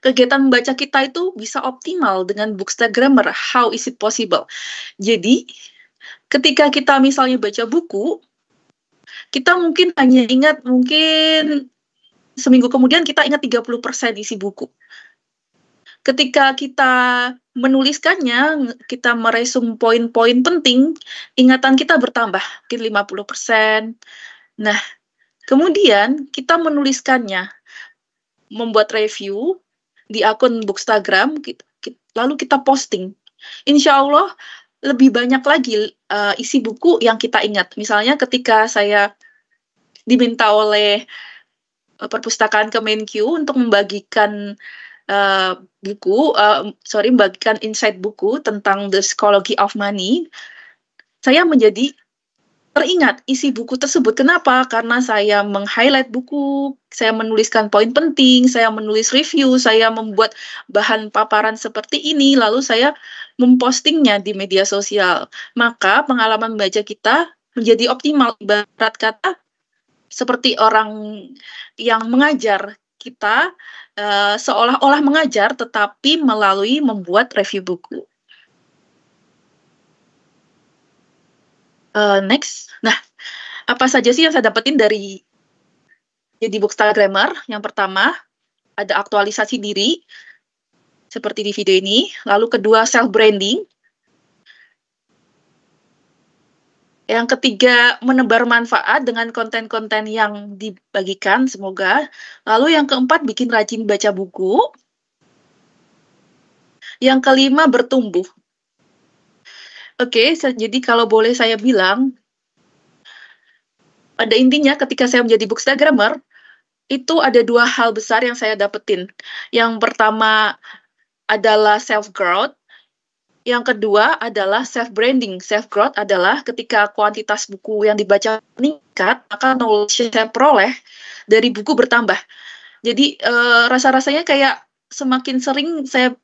kegiatan membaca kita itu bisa optimal dengan Bookstagrammar? How is it possible? Jadi, ketika kita misalnya baca buku, kita mungkin hanya ingat, mungkin seminggu kemudian kita ingat 30% isi buku. Ketika kita menuliskannya, kita meresum poin-poin penting, ingatan kita bertambah, mungkin 50%. Nah, kemudian kita menuliskannya, membuat review di akun Bookstagram, lalu kita posting. Insya Allah lebih banyak lagi isi buku yang kita ingat. Misalnya ketika saya diminta oleh perpustakaan Kemenkyu untuk membagikan membagikan insight buku tentang The Psychology of Money, saya menjadi teringat isi buku tersebut. Kenapa? Karena saya meng-highlight buku, saya menuliskan poin penting, saya menulis review, saya membuat bahan paparan seperti ini, lalu saya mempostingnya di media sosial. Maka pengalaman membaca kita menjadi optimal. Ibarat kata, seperti orang yang mengajar kita, seolah-olah mengajar, tetapi melalui membuat review buku. Next. Nah, apa saja sih yang saya dapetin dari jadi Bookstagrammar? Yang pertama, ada aktualisasi diri, seperti di video ini. Lalu kedua, self-branding. Yang ketiga, menebar manfaat dengan konten-konten yang dibagikan, semoga. Lalu yang keempat, bikin rajin baca buku. Yang kelima, bertumbuh. Oke, jadi kalau boleh saya bilang, pada intinya ketika saya menjadi Bookstagrammar, itu ada dua hal besar yang saya dapetin. Yang pertama adalah self-growth, yang kedua adalah self-branding. Self-growth adalah ketika kuantitas buku yang dibaca meningkat, maka knowledge yang saya peroleh dari buku bertambah. Jadi rasa-rasanya kayak semakin sering saya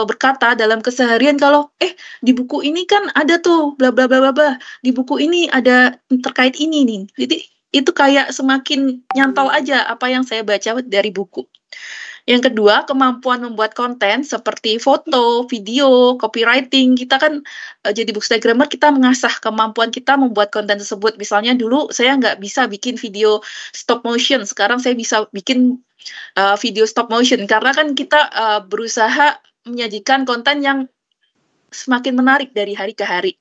berkata dalam keseharian kalau di buku ini kan ada tuh bla bla bla bla bla, di buku ini ada terkait ini nih. Jadi itu kayak semakin nyantol aja apa yang saya baca dari buku. Yang kedua, kemampuan membuat konten seperti foto, video, copywriting. Kita kan jadi Bookstagrammar, kita mengasah kemampuan kita membuat konten tersebut. Misalnya dulu saya nggak bisa bikin video stop motion, sekarang saya bisa bikin video stop motion. Karena kan kita berusaha menyajikan konten yang semakin menarik dari hari ke hari.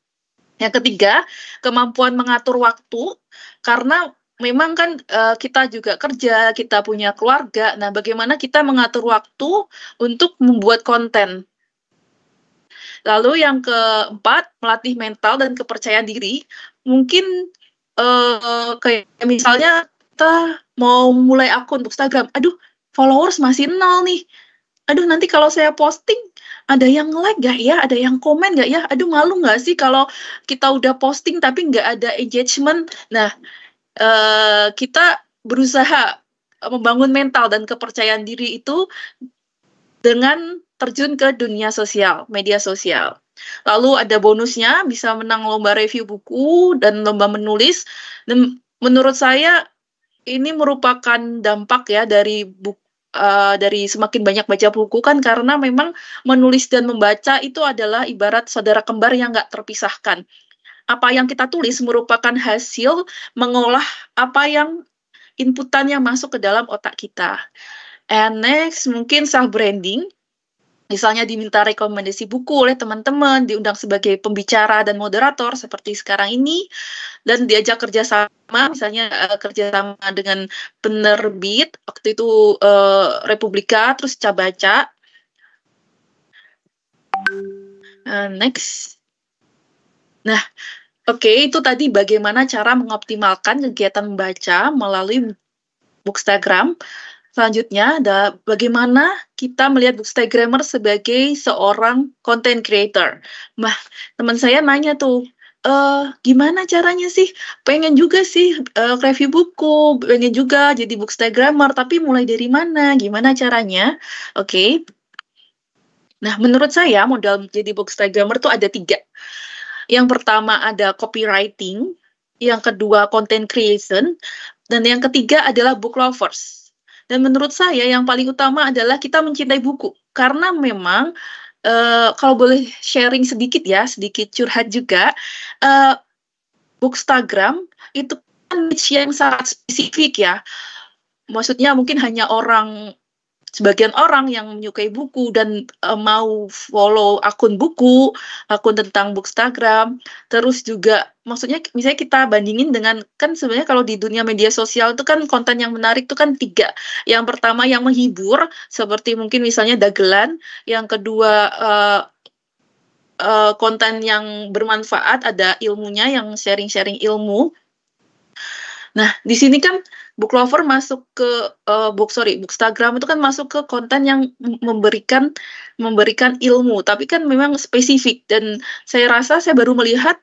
Yang ketiga, kemampuan mengatur waktu, karena memang kan kita juga kerja, kita punya keluarga. Nah, bagaimana kita mengatur waktu untuk membuat konten? Lalu yang keempat, melatih mental dan kepercayaan diri. Mungkin kayak misalnya kita mau mulai akun Bookstagram, aduh followers masih 0 nih. Aduh, nanti kalau saya posting, ada yang like nggak ya? Ada yang komen nggak ya? Aduh, malu nggak sih kalau kita udah posting tapi nggak ada engagement? Nah, kita berusaha membangun mental dan kepercayaan diri itu dengan terjun ke dunia sosial, media sosial. Lalu ada bonusnya, bisa menang lomba review buku dan lomba menulis. Dan menurut saya, ini merupakan dampak ya dari semakin banyak baca buku kan, karena memang menulis dan membaca itu adalah ibarat saudara kembar yang nggak terpisahkan. Apa yang kita tulis merupakan hasil mengolah apa yang inputan yang masuk ke dalam otak kita. And next, mungkin self-branding. Misalnya diminta rekomendasi buku oleh teman-teman, diundang sebagai pembicara dan moderator seperti sekarang ini, dan diajak kerjasama, misalnya kerjasama dengan penerbit, waktu itu Republika, terus Cabaca. Next. Nah, oke, itu tadi bagaimana cara mengoptimalkan kegiatan membaca melalui Bookstagram. Selanjutnya ada bagaimana kita melihat Bookstagrammar sebagai seorang content creator. Nah, teman saya nanya tuh, gimana caranya sih? Pengen juga sih review buku, pengen juga jadi bookstagrammer, tapi mulai dari mana? Gimana caranya? Oke. Nah, menurut saya modal jadi bookstagrammer tuh ada 3. Yang pertama ada copywriting, yang kedua content creation, dan yang ketiga adalah book lovers. Dan menurut saya yang paling utama adalah kita mencintai buku. Karena memang kalau boleh sharing sedikit ya, sedikit curhat juga, Bookstagram itu kan niche yang sangat spesifik ya. Maksudnya mungkin hanya sebagian orang yang menyukai buku dan mau follow akun buku, akun tentang Bookstagram. Terus juga maksudnya misalnya kita bandingin dengan, kan sebenarnya kalau di dunia media sosial itu kan konten yang menarik itu kan 3. Yang pertama yang menghibur, seperti mungkin misalnya dagelan. Yang kedua konten yang bermanfaat, ada ilmunya, yang sharing-sharing ilmu. Nah, di sini kan book lover masuk ke Bookstagram itu kan masuk ke konten yang memberikan ilmu, tapi kan memang spesifik. Dan saya rasa saya baru melihat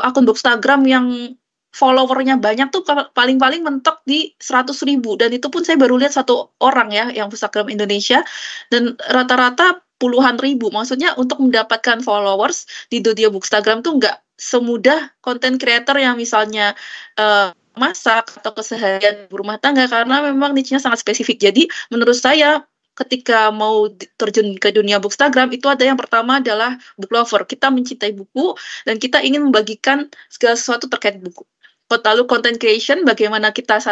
akun Bookstagram yang followernya banyak tuh paling-paling mentok di 100.000, dan itu pun saya baru lihat 1 orang ya yang Bookstagram Indonesia, dan rata-rata puluhan ribu. Maksudnya untuk mendapatkan followers di dunia Bookstagram tuh nggak semudah konten creator yang misalnya masak atau keseharian berumah tangga, karena memang niche-nya sangat spesifik. Jadi menurut saya ketika mau terjun ke dunia Bookstagram itu ada yang pertama adalah book lover. Kita mencintai buku dan kita ingin membagikan segala sesuatu terkait buku. Lalu content creation, bagaimana kita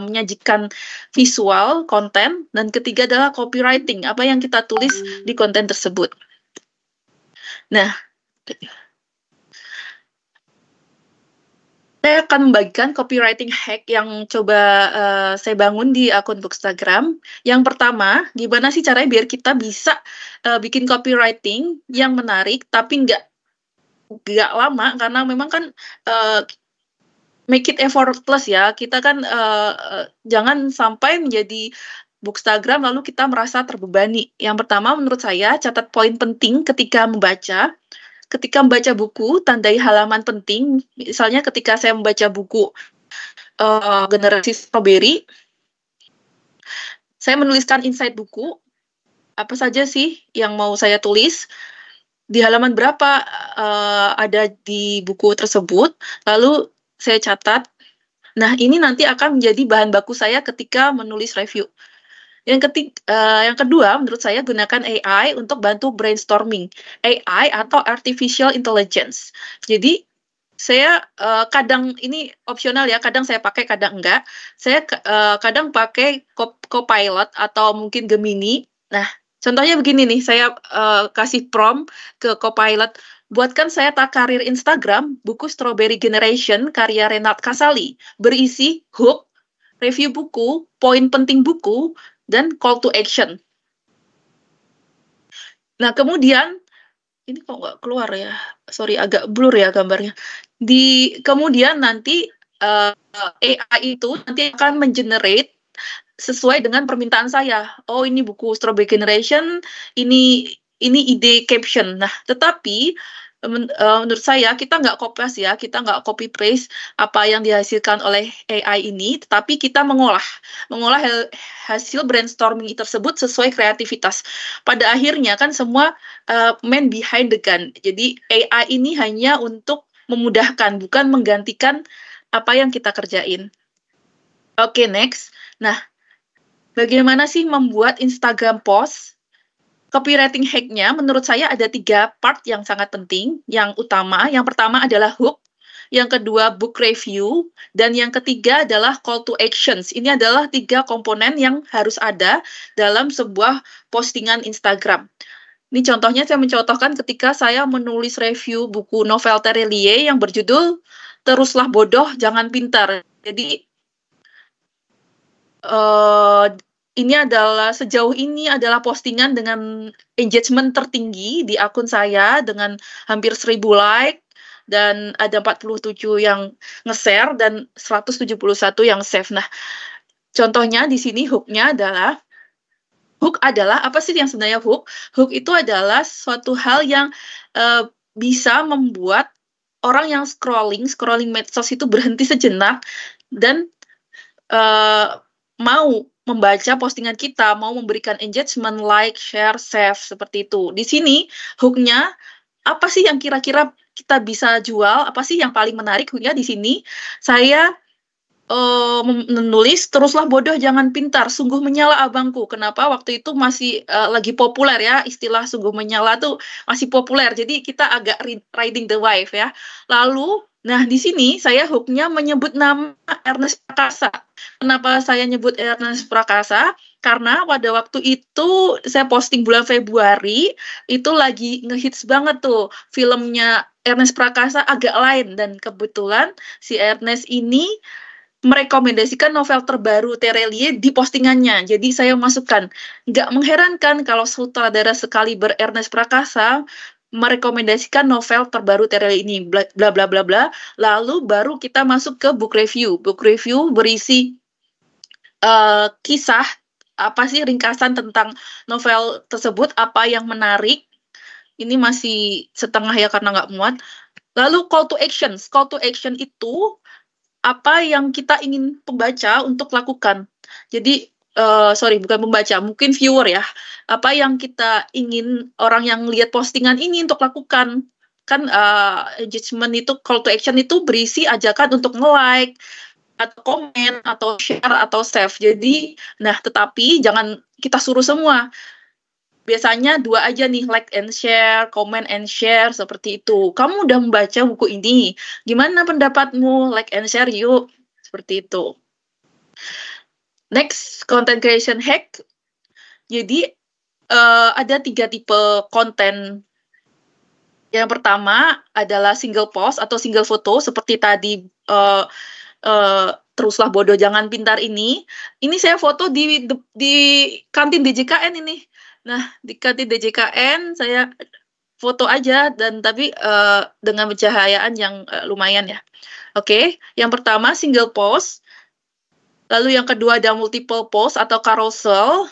menyajikan visual konten, dan ketiga adalah copywriting, apa yang kita tulis di konten tersebut. Nah, saya akan membagikan copywriting hack yang coba saya bangun di akun Bookstagram. Yang pertama, gimana sih caranya biar kita bisa bikin copywriting yang menarik tapi nggak lama, karena memang kan make it effortless ya. Kita kan jangan sampai menjadi Bookstagram lalu kita merasa terbebani. Yang pertama menurut saya, catat poin penting ketika membaca. Ketika membaca buku, tandai halaman penting. Misalnya ketika saya membaca buku Generasi Strawberry, saya menuliskan insight buku. Apa saja sih yang mau saya tulis? Di halaman berapa ada di buku tersebut? Lalu saya catat. Nah, ini nanti akan menjadi bahan baku saya ketika menulis review. Yang kedua, menurut saya gunakan AI untuk bantu brainstorming. AI atau Artificial Intelligence. Jadi, saya kadang, ini opsional ya, kadang saya pakai, kadang enggak. Saya kadang pakai Copilot atau mungkin Gemini. Nah, contohnya begini nih, saya kasih prompt ke Copilot, buatkan saya karir Instagram, buku Strawberry Generation, karya Renat Kasali, berisi hook, review buku, poin penting buku, dan call to action. Nah, kemudian, ini kok nggak keluar ya, sorry, agak blur ya gambarnya. Kemudian nanti AI itu nanti akan mengenerate sesuai dengan permintaan saya. Oh, ini buku Strawberry Generation, ini ide caption. Nah, tetapi menurut saya kita nggak copy paste apa yang dihasilkan oleh AI ini, tetapi kita mengolah hasil brainstorming tersebut sesuai kreativitas. Pada akhirnya kan semua man behind the gun. Jadi AI ini hanya untuk memudahkan, bukan menggantikan apa yang kita kerjain. Oke, next. Nah, bagaimana sih membuat Instagram post? Copywriting hack-nya menurut saya ada 3 part yang sangat penting. Yang pertama adalah hook, yang kedua book review, dan yang ketiga adalah call to actions. Ini adalah 3 komponen yang harus ada dalam sebuah postingan Instagram. Ini contohnya saya mencontohkan ketika saya menulis review buku novel Terelie yang berjudul Teruslah Bodoh, Jangan Pintar. Jadi sejauh ini adalah postingan dengan engagement tertinggi di akun saya dengan hampir 1.000 like dan ada 47 yang nge-share dan 171 yang save. Nah, contohnya di sini hook adalah apa sih yang sebenarnya hook? Hook itu adalah suatu hal yang bisa membuat orang yang scrolling medsos itu berhenti sejenak dan mau membaca postingan kita, mau memberikan engagement, like, share, save, seperti itu. Di sini hooknya apa sih yang kira-kira kita bisa jual? Apa sih yang paling menarik? Hooknya di sini saya menulis, teruslah bodoh jangan pintar, sungguh menyala abangku. Kenapa? Waktu itu masih lagi populer ya, istilah sungguh menyala tuh masih populer. Jadi kita agak riding the wave ya. Lalu, nah di sini saya hooknya menyebut nama Ernest Prakasa. Kenapa saya nyebut Ernest Prakasa? Karena pada waktu itu saya posting bulan Februari, itu lagi ngehits banget tuh filmnya Ernest Prakasa agak lain. Dan kebetulan si Ernest ini merekomendasikan novel terbaru Terelie di postingannya. Jadi saya masukkan. Nggak mengherankan kalau sutradara sekaliber Ernest Prakasa merekomendasikan novel terbaru Terelie ini, bla bla bla bla bla. Lalu baru kita masuk ke book review. Book review berisi kisah, apa sih ringkasan tentang novel tersebut, apa yang menarik. Ini masih setengah ya karena nggak muat. Lalu call to action. Call to action itu apa yang kita ingin pembaca untuk lakukan. Jadi, bukan pembaca, mungkin viewer ya. Apa yang kita ingin orang yang lihat postingan ini untuk lakukan. Kan engagement itu, call to action itu berisi ajakan untuk nge-like, atau komen, atau share, atau save. Jadi, nah tetapi jangan kita suruh semua. Biasanya 2 aja nih, like and share, comment and share, seperti itu. Kamu udah membaca buku ini, gimana pendapatmu? Like and share yuk, seperti itu. Next, content creation hack. Jadi, ada 3 tipe konten. Yang pertama adalah single post atau single foto, seperti tadi teruslah bodoh jangan pintar ini. Ini saya foto di kantin DJKN ini. Nah, di kantin DJKN saya foto aja tapi dengan pencahayaan yang lumayan ya. Oke, yang pertama single post. Lalu yang kedua ada multiple post atau carousel.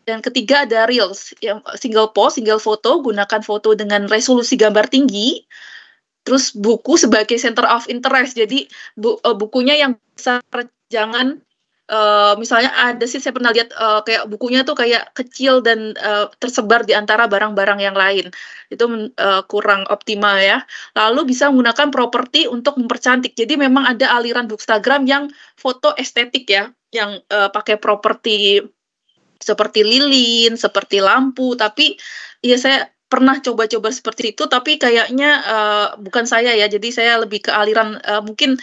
Dan ketiga ada reels. Yang single post, single foto, gunakan foto dengan resolusi gambar tinggi. Terus buku sebagai center of interest. Jadi bukunya yang besar, jangan misalnya ada sih saya pernah lihat kayak bukunya tuh kayak kecil dan tersebar di antara barang-barang yang lain. Itu kurang optimal ya. Lalu bisa menggunakan properti untuk mempercantik. Jadi memang ada aliran Bookstagram yang foto estetik ya, yang pakai properti seperti lilin, seperti lampu. Tapi ya saya pernah coba-coba seperti itu, tapi kayaknya bukan saya ya, jadi saya lebih ke aliran mungkin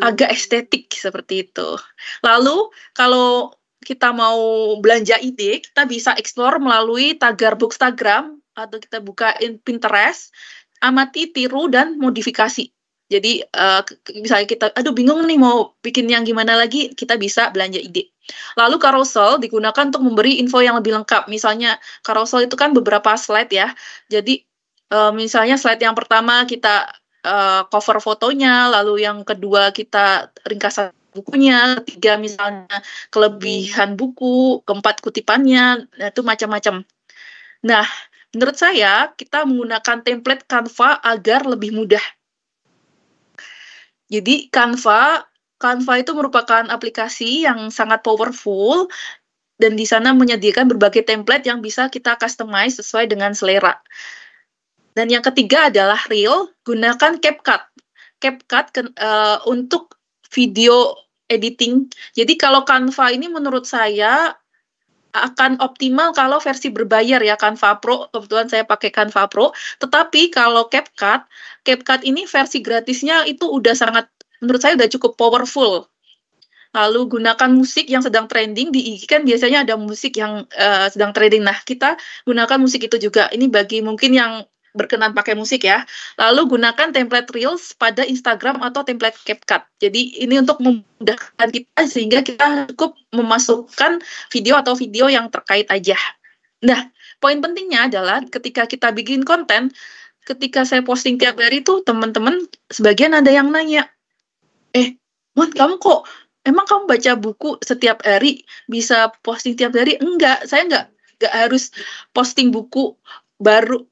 agak estetik seperti itu. Lalu kalau kita mau belanja ide, kita bisa explore melalui tagar Bookstagram atau kita buka Pinterest, amati, tiru, dan modifikasi. Jadi misalnya kita, aduh bingung nih mau bikin yang gimana lagi, kita bisa belanja ide. Lalu carousel digunakan untuk memberi info yang lebih lengkap. Misalnya carousel itu kan beberapa slide ya. Jadi misalnya slide yang pertama kita cover fotonya, lalu yang kedua kita ringkasan bukunya, ketiga misalnya kelebihan buku, keempat kutipannya, itu macam-macam. Nah, menurut saya kita menggunakan template Canva agar lebih mudah. Jadi Canva itu merupakan aplikasi yang sangat powerful dan di sana menyediakan berbagai template yang bisa kita customize sesuai dengan selera. Dan yang ketiga adalah Reel, gunakan CapCut. CapCut untuk video editing. Jadi kalau Canva ini menurut saya akan optimal kalau versi berbayar ya, Canva Pro. Kebetulan saya pakai Canva Pro. Tetapi kalau CapCut ini versi gratisnya itu udah sangat, menurut saya udah cukup powerful. Lalu gunakan musik yang sedang trending. Di IG kan biasanya ada musik yang sedang trending. Nah, kita gunakan musik itu juga. Ini bagi mungkin yang berkenan pakai musik ya. Lalu gunakan template Reels pada Instagram atau template CapCut. Jadi ini untuk memudahkan kita sehingga kita cukup memasukkan video atau video yang terkait aja. Nah, poin pentingnya adalah ketika kita bikin konten, ketika saya posting tiap hari tuh teman-teman sebagian ada yang nanya, Mon, kamu kok emang kamu baca buku setiap hari, bisa posting tiap hari? Enggak, saya enggak harus posting buku baru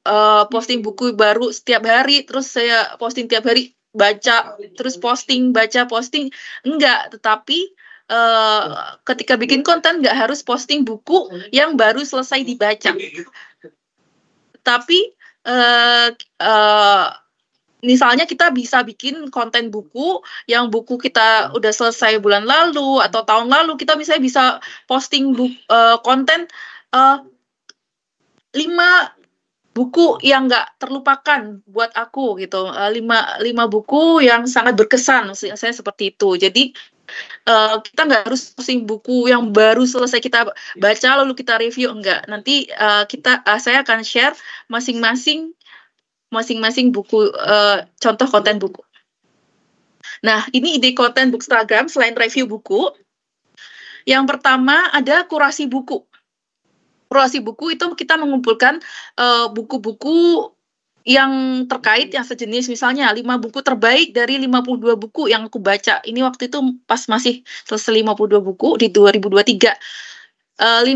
setiap hari, terus saya posting tiap hari. baca terus posting, baca posting, enggak, tetapi ketika bikin konten nggak harus posting buku yang baru selesai dibaca. Tapi misalnya kita bisa bikin konten buku yang buku kita udah selesai bulan lalu atau tahun lalu, kita misalnya bisa posting konten 5 buku yang nggak terlupakan buat aku gitu, 5 buku yang sangat berkesan, saya seperti itu. Jadi kita nggak harus posting buku yang baru selesai kita baca lalu kita review, enggak. Nanti saya akan share masing-masing buku, contoh konten buku. Nah, ini ide konten Bookstagram selain review buku. Yang pertama ada kurasi buku. Kurasi buku itu kita mengumpulkan buku-buku yang terkait, yang sejenis, misalnya 5 buku terbaik dari 52 buku yang aku baca. Ini waktu itu pas masih selesai 52 buku di 2023. 5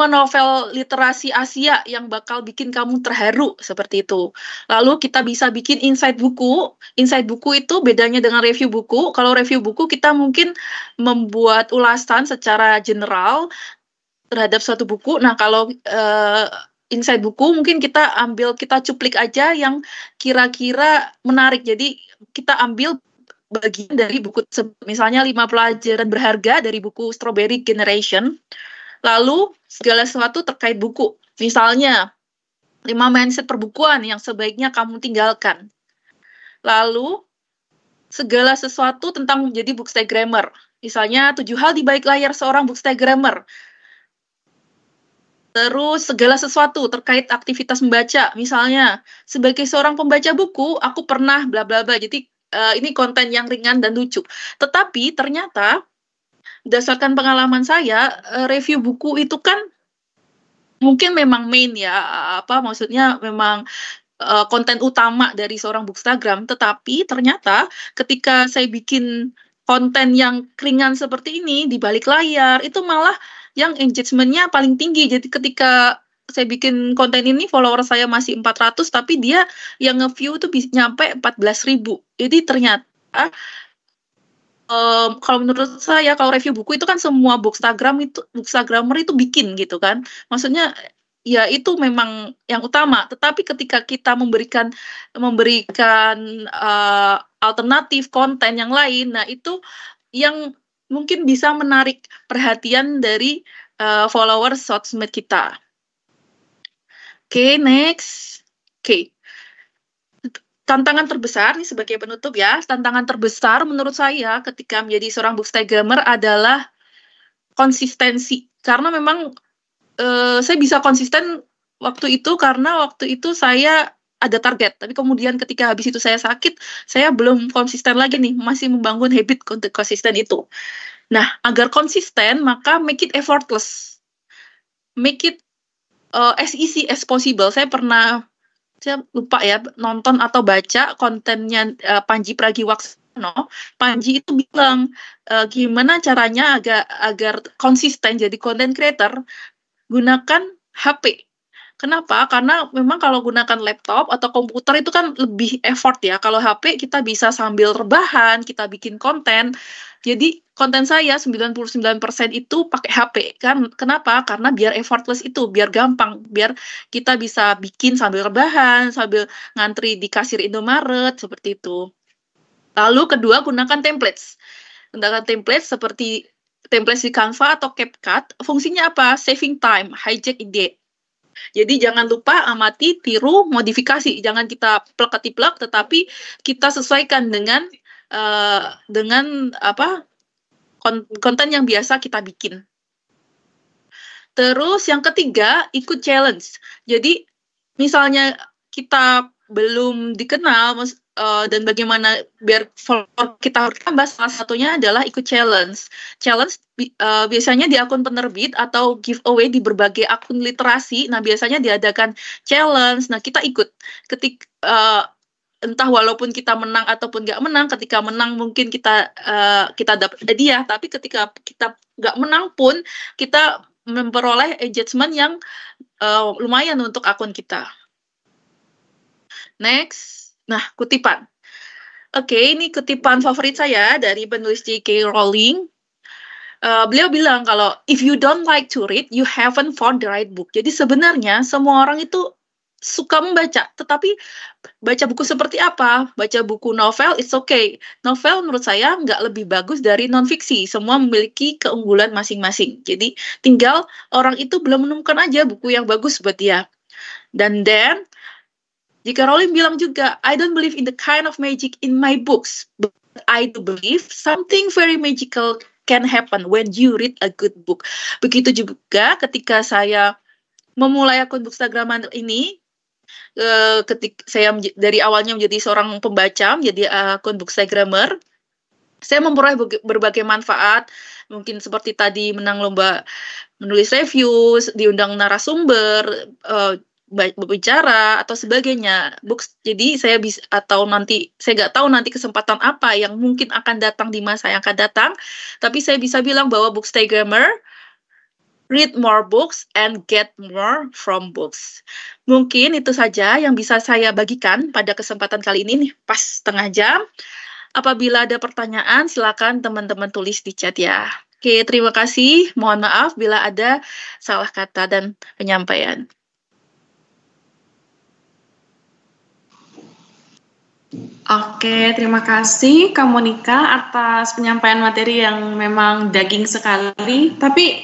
novel literasi Asia yang bakal bikin kamu terharu, seperti itu. Lalu kita bisa bikin insight buku. Insight buku itu bedanya dengan review buku. Kalau review buku kita mungkin membuat ulasan secara general terhadap suatu buku. Nah, kalau insight buku mungkin kita cuplik aja yang kira-kira menarik. Jadi kita ambil bagian dari buku, misalnya 5 pelajaran berharga dari buku Strawberry Generation. Lalu segala sesuatu terkait buku. Misalnya 5 mindset perbukuan yang sebaiknya kamu tinggalkan. Lalu segala sesuatu tentang menjadi bookstagrammer. Misalnya 7 hal di balik layar seorang bookstagrammer. Terus segala sesuatu terkait aktivitas membaca. Misalnya, sebagai seorang pembaca buku, aku pernah bla bla bla. Jadi ini konten yang ringan dan lucu. Tetapi ternyata berdasarkan pengalaman saya, review buku itu kan mungkin memang main ya, maksudnya memang konten utama dari seorang Bookstagram. Tetapi ternyata ketika saya bikin konten yang ringan seperti ini di balik layar, itu malah yang engagement-nya paling tinggi. Jadi ketika saya bikin konten ini, follower saya masih 400, tapi dia yang nge-view itu bisa nyampe 14.000. Jadi ternyata kalau menurut saya, kalau review buku itu kan semua bookstagrammer itu bikin gitu kan. Maksudnya ya itu memang yang utama. Tetapi ketika kita memberikan alternatif konten yang lain, nah itu yang mungkin bisa menarik perhatian dari followers sosmed kita. Oke, next. Oke. Tantangan terbesar, nih sebagai penutup ya, tantangan terbesar menurut saya ketika menjadi seorang bookstagrammer adalah konsistensi. Karena memang saya bisa konsisten waktu itu karena waktu itu saya ada target. Tapi kemudian ketika habis itu saya sakit, saya belum konsisten lagi nih, masih membangun habit untuk konsisten itu. Nah, agar konsisten, maka make it effortless. Make it as easy as possible. Saya lupa ya, nonton atau baca kontennya Panji Pragiwaksono. Panji itu bilang, gimana caranya agar konsisten jadi content creator, gunakan HP. Kenapa? Karena memang kalau gunakan laptop atau komputer itu kan lebih effort ya. Kalau HP kita bisa sambil rebahan, kita bikin konten. Jadi konten saya 99% itu pakai HP. Kan kenapa? Karena biar effortless itu, biar gampang, biar kita bisa bikin sambil rebahan, sambil ngantri di kasir Indomaret, seperti itu. Lalu kedua, gunakan templates. Gunakan templates seperti templates di Canva atau CapCut. Fungsinya apa? Saving time, hijack ide. Jadi jangan lupa amati, tiru, modifikasi. Jangan kita plek-ketiplek, tetapi kita sesuaikan dengan konten yang biasa kita bikin. Terus yang ketiga, ikut challenge. Jadi misalnya kita belum dikenal dan bagaimana biar follower kita bertambah, salah satunya adalah ikut challenge. Challenge biasanya di akun penerbit atau giveaway di berbagai akun literasi. Nah, biasanya diadakan challenge. Nah, kita ikut. Entah walaupun kita menang ataupun nggak menang, ketika menang mungkin kita dapat hadiah, tapi ketika kita nggak menang pun kita memperoleh engagement yang lumayan untuk akun kita. Next. Nah, kutipan. Oke, ini kutipan favorit saya dari penulis J.K. Rowling. Beliau bilang kalau if you don't like to read, you haven't found the right book. Jadi sebenarnya semua orang itu suka membaca, tetapi baca buku seperti apa? Baca buku novel, it's okay. Novel menurut saya nggak lebih bagus dari non-fiksi. Semua memiliki keunggulan masing-masing. Jadi tinggal orang itu belum menemukan aja buku yang bagus buat dia. Dan then J.K. Rowling bilang juga, I don't believe in the kind of magic in my books, but I do believe something very magical can happen when you read a good book. Begitu juga ketika saya memulai akun Bookstagramer ini, ketika saya dari awalnya menjadi seorang pembaca, menjadi akun Bookstagramer, saya memperoleh berbagai manfaat, mungkin seperti tadi menang lomba menulis review, diundang narasumber, berbicara atau sebagainya. Jadi saya bisa atau nanti saya nggak tahu nanti kesempatan apa yang mungkin akan datang di masa yang akan datang, tapi saya bisa bilang bahwa Bookstagramer read more books and get more from books. Mungkin itu saja yang bisa saya bagikan pada kesempatan kali ini nih, pas setengah jam. Apabila ada pertanyaan silakan teman-teman tulis di chat ya. Oke, terima kasih. Mohon maaf bila ada salah kata dan penyampaian. Oke, terima kasih Kak Monica atas penyampaian materi yang memang daging sekali, tapi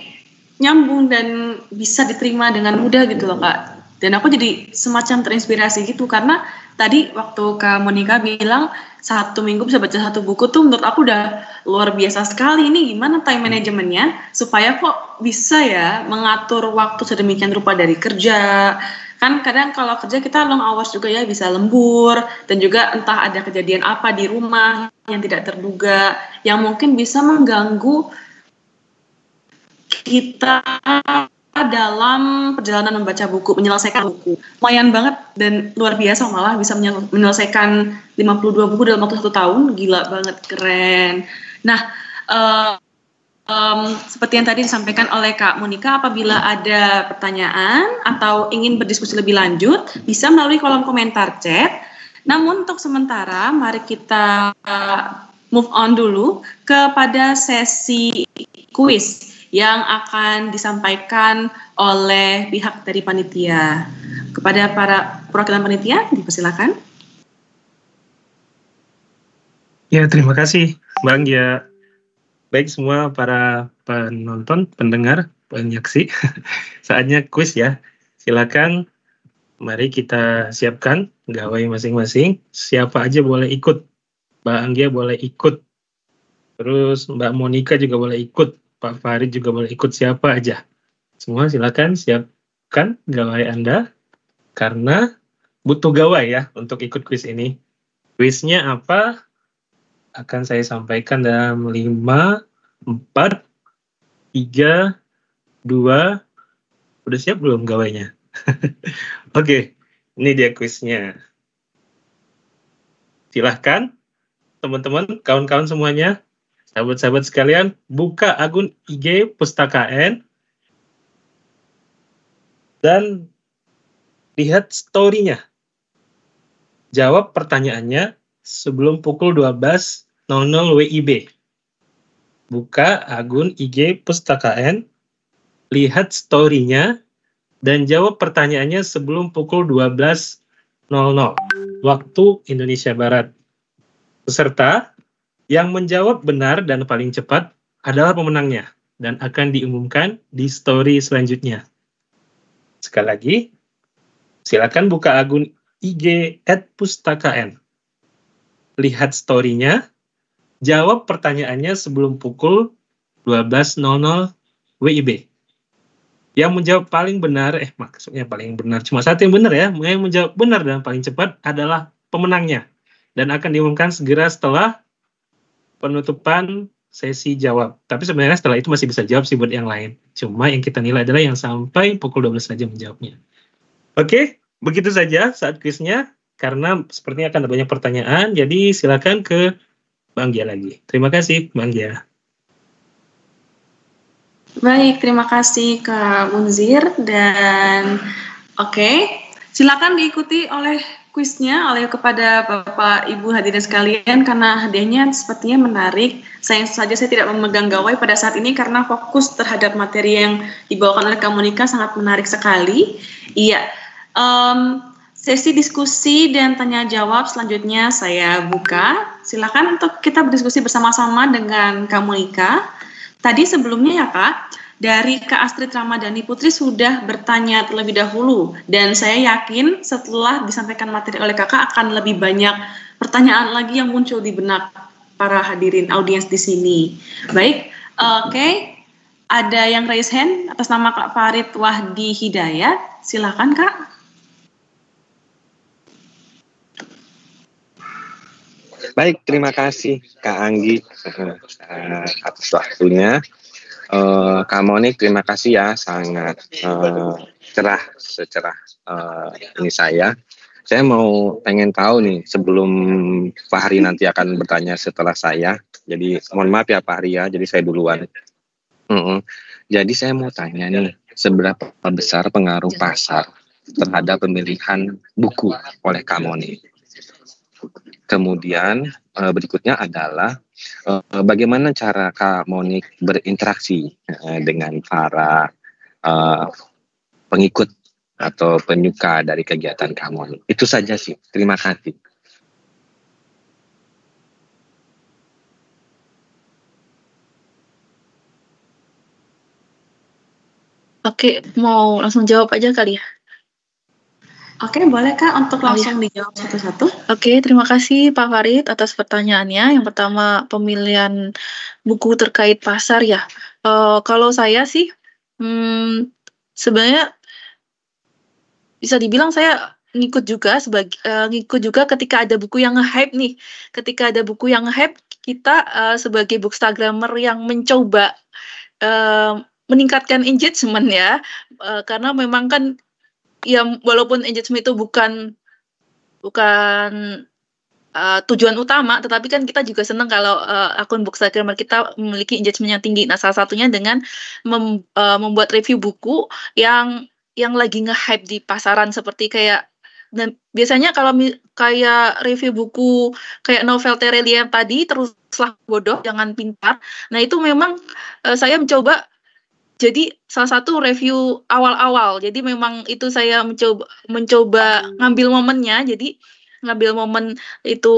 nyambung dan bisa diterima dengan mudah gitu loh Kak. Dan aku jadi semacam terinspirasi gitu, karena tadi waktu Kak Monica bilang 1 minggu bisa baca 1 buku tuh menurut aku udah luar biasa sekali. Ini gimana time manajemennya supaya kok bisa ya mengatur waktu sedemikian rupa dari kerja. Kan kadang kalau kerja kita long hours juga ya, bisa lembur, dan juga entah ada kejadian apa di rumah yang tidak terduga, yang mungkin bisa mengganggu kita dalam perjalanan membaca buku, menyelesaikan buku. Lumayan banget dan luar biasa, malah bisa menyelesaikan 52 buku dalam waktu 1 tahun, gila banget, keren. Nah, seperti yang tadi disampaikan oleh Kak Monica, apabila ada pertanyaan atau ingin berdiskusi lebih lanjut, bisa melalui kolom komentar chat. Namun untuk sementara, mari kita move on dulu kepada sesi kuis yang akan disampaikan oleh pihak dari panitia. Kepada para perwakilan panitia, dipersilakan. Ya, terima kasih, Bang ya. Baik semua para penonton, pendengar, penyaksi, saatnya kuis ya. Silakan, mari kita siapkan gawai masing-masing. Siapa aja boleh ikut. Mbak Anggia boleh ikut. Terus Mbak Monica juga boleh ikut. Pak Farid juga boleh ikut, siapa aja. Semua silakan siapkan gawai Anda. Karena butuh gawai ya untuk ikut kuis ini. Kuisnya apa? Akan saya sampaikan dalam 5, 4, 3, 2, udah siap belum gawainya? Oke, ini dia kuisnya. Silahkan, teman-teman, kawan-kawan semuanya, sahabat-sahabat sekalian, buka akun IG Pustakaan dan lihat story-nya. Jawab pertanyaannya sebelum pukul 12.00 WIB. Buka akun IG Pustakaan, lihat story-nya, dan jawab pertanyaannya sebelum pukul 12.00 waktu Indonesia Barat. Peserta yang menjawab benar dan paling cepat adalah pemenangnya dan akan diumumkan di story selanjutnya. Sekali lagi, silakan buka akun IG @pustakaan. Lihat story-nya, jawab pertanyaannya sebelum pukul 12.00 WIB. Yang menjawab paling benar, maksudnya paling benar, cuma satu yang benar ya, yang menjawab benar dan paling cepat adalah pemenangnya. Dan akan diumumkan segera setelah penutupan sesi jawab. Tapi sebenarnya setelah itu masih bisa jawab sih buat yang lain. Cuma yang kita nilai adalah yang sampai pukul 12 saja menjawabnya. Oke, begitu saja saat kuisnya. Karena sepertinya akan ada banyak pertanyaan, jadi silakan ke Bang Gia lagi. Terima kasih, Bang Gia. Baik, terima kasih Kak Munzir, dan oke, silakan diikuti oleh kuisnya oleh kepada Bapak Ibu hadirin sekalian karena hadiahnya sepertinya menarik. Sayang saja saya tidak memegang gawai pada saat ini karena fokus terhadap materi yang dibawakan oleh Kak Monica sangat menarik sekali. Iya, sesi diskusi dan tanya jawab selanjutnya saya buka. Silakan untuk kita berdiskusi bersama-sama dengan Kak Monica. Tadi sebelumnya ya Kak, dari Kak Astrid Ramadhani Putri sudah bertanya terlebih dahulu dan saya yakin setelah disampaikan materi oleh Kakak akan lebih banyak pertanyaan lagi yang muncul di benak para hadirin audiens di sini. Baik, oke. Ada yang raise hand atas nama Kak Farid Wahdi Hidayat. Silakan Kak. Baik, terima kasih Kak Anggi atas waktunya. Kak Monik, terima kasih ya, sangat cerah secerah ini saya. Saya pengen tahu nih sebelum Fahri nanti akan bertanya setelah saya. Jadi mohon maaf ya Fahri ya, jadi saya duluan. Jadi saya mau tanya nih, seberapa besar pengaruh pasar terhadap pemilihan buku oleh Kak Monik? Kemudian berikutnya adalah bagaimana cara Kak Monik berinteraksi dengan para pengikut atau penyuka dari kegiatan Kak Monik. Itu saja sih. Terima kasih. Oke, mau langsung jawab aja kali ya? Oke, boleh Kak untuk langsung dijawab satu-satu? Oke, terima kasih Pak Farid atas pertanyaannya. Yang pertama, pemilihan buku terkait pasar ya. Kalau saya sih, sebenarnya bisa dibilang saya ngikut juga ketika ada buku yang nge-hype nih. Ketika ada buku yang nge-hype, kita sebagai bookstagrammer yang mencoba meningkatkan engagement ya. Karena memang kan ya walaupun engagement itu bukan tujuan utama, tetapi kan kita juga senang kalau akun bookstagrammer kita memiliki engagement yang tinggi. Nah, salah satunya dengan membuat review buku yang lagi nge-hype di pasaran seperti kayak, dan biasanya kalau kayak review buku kayak novel Terelia yang tadi, Teruslah Bodoh Jangan Pintar. Nah, itu memang saya mencoba jadi salah satu review awal-awal. Jadi memang itu saya mencoba ngambil momennya. Jadi ngambil momen itu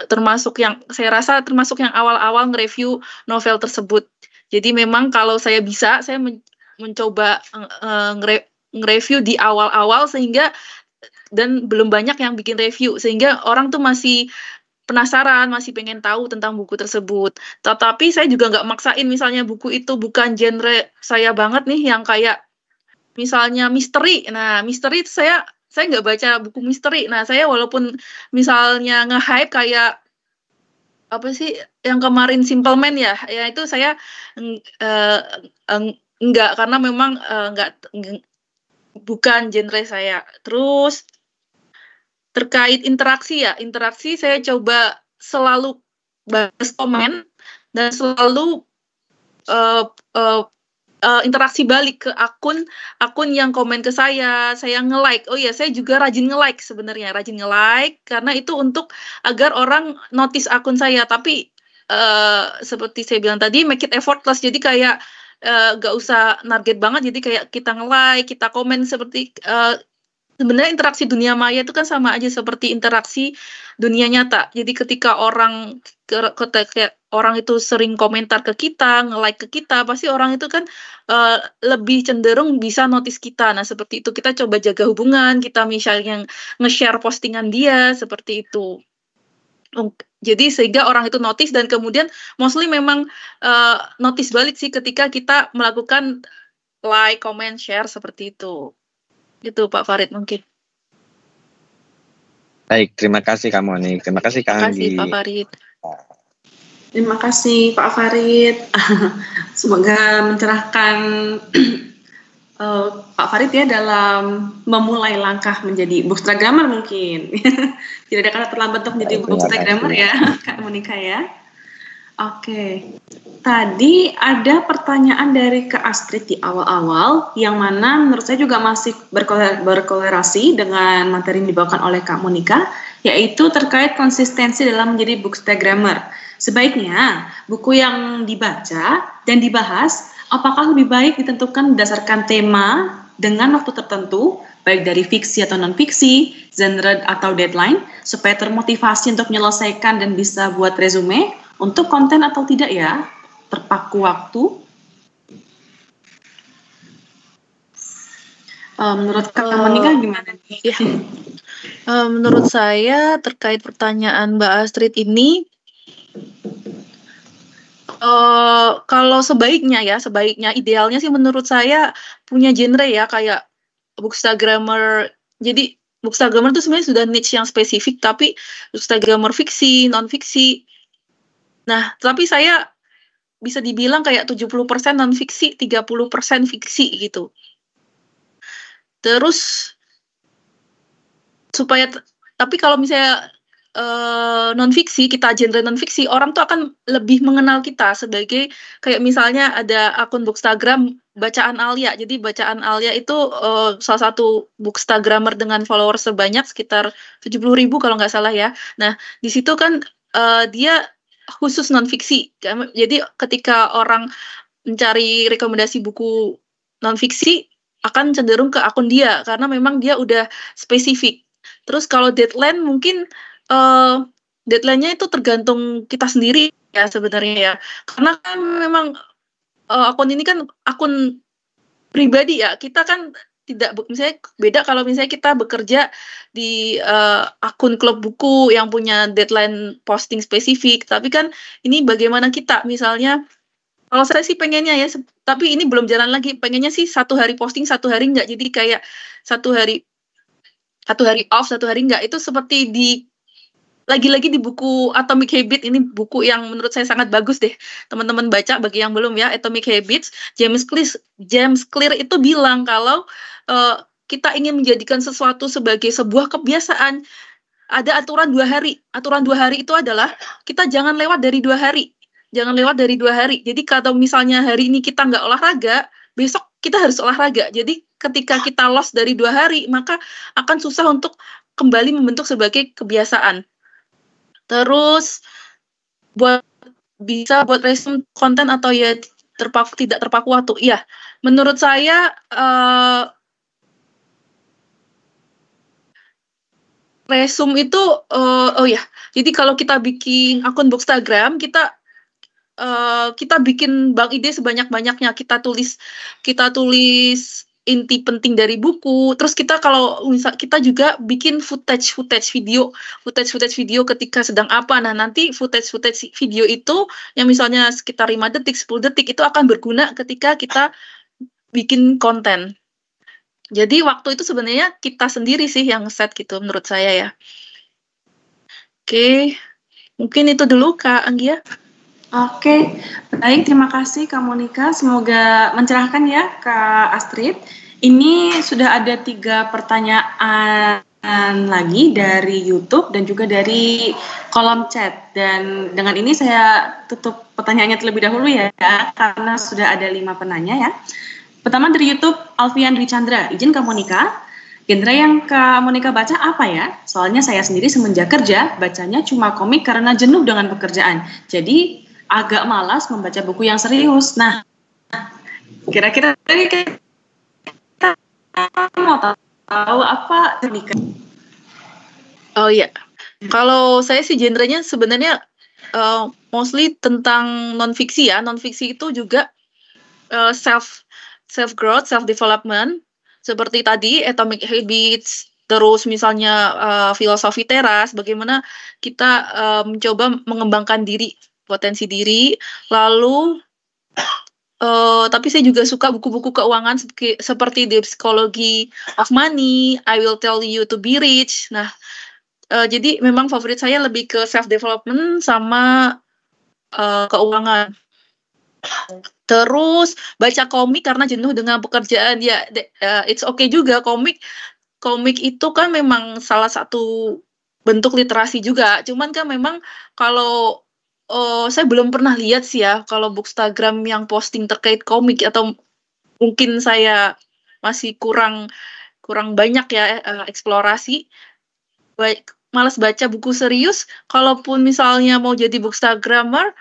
termasuk yang saya rasa termasuk yang awal-awal nge-review novel tersebut. Jadi memang kalau saya bisa, saya mencoba nge-review di awal-awal sehingga dan belum banyak yang bikin review sehingga orang tuh masih penasaran, masih pengen tahu tentang buku tersebut. Tetapi saya juga nggak maksain misalnya buku itu bukan genre saya banget nih, yang kayak misalnya misteri. Nah, misteri itu saya nggak baca buku misteri. Nah, saya walaupun misalnya nge-hype kayak apa sih yang kemarin Simple Man ya itu saya enggak, karena memang bukan genre saya. Terus terkait interaksi saya coba selalu balas komen dan selalu interaksi balik ke akun yang komen ke saya nge-like. Oh ya, saya juga rajin nge-like sebenarnya, karena itu untuk agar orang notice akun saya. Tapi seperti saya bilang tadi, make it effortless. Jadi kayak gak usah target banget. Jadi kayak kita nge-like, kita komen seperti sebenarnya interaksi dunia maya itu kan sama aja seperti interaksi dunia nyata. Jadi ketika orang itu sering komentar ke kita, nge-like ke kita, pasti orang itu kan lebih cenderung bisa notice kita. Nah, seperti itu kita coba jaga hubungan, kita misalnya nge-share postingan dia, seperti itu. Jadi sehingga orang itu notice dan kemudian mostly memang notice balik sih ketika kita melakukan like, comment, share, seperti itu. Gitu Pak Farid mungkin. Baik, terima kasih Kak Monik. Terima kasih Kak Anggi. Terima kasih Pak Farid. Terima kasih Pak Farid. Semoga mencerahkan Pak Farid ya dalam memulai langkah menjadi bookstagrammer mungkin. Tidak ada kata terlambat untuk menjadi bookstagrammer ya Kak Monika ya. Oke. Tadi ada pertanyaan dari Kak Astrid di awal-awal, yang mana menurut saya juga masih berkolerasi dengan materi yang dibawakan oleh Kak Monica, yaitu terkait konsistensi dalam menjadi bookstagrammer. Sebaiknya buku yang dibaca dan dibahas, apakah lebih baik ditentukan berdasarkan tema dengan waktu tertentu, baik dari fiksi atau non-fiksi, genre atau deadline, supaya termotivasi untuk menyelesaikan dan bisa buat resume, untuk konten atau tidak ya, terpaku waktu. Menurut Kak Monica gimana nih? Ya. Menurut saya terkait pertanyaan Mbak Astrid ini, kalau sebaiknya idealnya sih menurut saya punya genre ya, kayak bookstagrammer. Jadi bookstagrammer itu sebenarnya sudah niche yang spesifik, tapi bookstagrammer fiksi, non-fiksi. Nah, tapi saya bisa dibilang kayak 70% non-fiksi, 30% fiksi gitu. Terus tapi kalau misalnya non-fiksi, kita genre non-fiksi, orang tuh akan lebih mengenal kita sebagai, kayak misalnya ada akun bookstagram Bacaan Alia. Jadi Bacaan Alia itu salah satu bookstagrammer dengan followers sebanyak sekitar 70.000 kalau nggak salah ya. Nah, di situ kan dia khusus non-fiksi. Jadi ketika orang mencari rekomendasi buku non-fiksi, akan cenderung ke akun dia, karena memang dia udah spesifik. Terus kalau deadline mungkin deadline-nya itu tergantung kita sendiri ya sebenarnya ya. Karena kan memang akun ini kan akun pribadi ya. Kita kan tidak, misalnya beda kalau misalnya kita bekerja di akun klub buku yang punya deadline posting spesifik. Tapi kan ini bagaimana kita, misalnya kalau saya sih pengennya ya, tapi ini belum jalan lagi, pengennya sih 1 hari posting, 1 hari enggak. Jadi kayak 1 hari off, 1 hari enggak. Itu seperti lagi-lagi di buku Atomic Habits, ini buku yang menurut saya sangat bagus deh, teman-teman baca bagi yang belum ya, Atomic Habits. James Clear itu bilang kalau kita ingin menjadikan sesuatu sebagai sebuah kebiasaan, ada aturan 2 hari. Aturan 2 hari itu adalah kita jangan lewat dari 2 hari. Jangan lewat dari 2 hari. Jadi kalau misalnya hari ini kita nggak olahraga, besok kita harus olahraga. Jadi ketika kita lost dari 2 hari, maka akan susah untuk kembali membentuk sebagai kebiasaan. Terus bisa buat resume konten atau ya tidak terpaku waktu. Iya, menurut saya resume itu jadi kalau kita bikin akun bookstagram, kita bikin bank ide sebanyak-banyaknya. Kita tulis inti penting dari buku. Terus kita kalau misal kita juga bikin footage video ketika sedang apa. Nah, nanti footage video itu yang misalnya sekitar 5 detik, 10 detik itu akan berguna ketika kita bikin konten. Jadi waktu itu sebenarnya kita sendiri sih yang set gitu menurut saya ya. Oke. Mungkin itu dulu Kak Anggia. Oke, baik, terima kasih Kak Monica. Semoga mencerahkan ya Kak Astrid. Ini sudah ada 3 pertanyaan lagi dari YouTube dan juga dari kolom chat. Dan dengan ini saya tutup pertanyaannya terlebih dahulu ya, karena sudah ada 5 penanya ya. Pertama dari YouTube, Alfian Dwi Chandra. Izin Kak Monica, genre yang Kak Monica baca apa ya? Soalnya saya sendiri semenjak kerja, bacanya cuma komik karena jenuh dengan pekerjaan. Jadi agak malas membaca buku yang serius. Nah, kira-kira tadi kita mau tahu apa Monica? Oh iya, kalau saya sih genrenya sebenarnya mostly tentang non-fiksi ya. Non-fiksi itu juga self growth, self development. Seperti tadi Atomic Habits, terus misalnya filosofi teras, bagaimana kita mencoba mengembangkan diri, potensi diri. Lalu tapi saya juga suka buku-buku keuangan seperti The Psychology of Money, I Will Tell You to Be Rich. Nah, jadi memang favorit saya lebih ke self development sama keuangan. Terus baca komik karena jenuh dengan pekerjaan ya, it's okay juga. Komik itu kan memang salah satu bentuk literasi juga. Cuman kan memang kalau saya belum pernah lihat sih ya kalau Bookstagram yang posting terkait komik, atau mungkin saya masih kurang banyak ya eksplorasi. Malas baca buku serius. Kalaupun misalnya mau jadi bookstagrammer,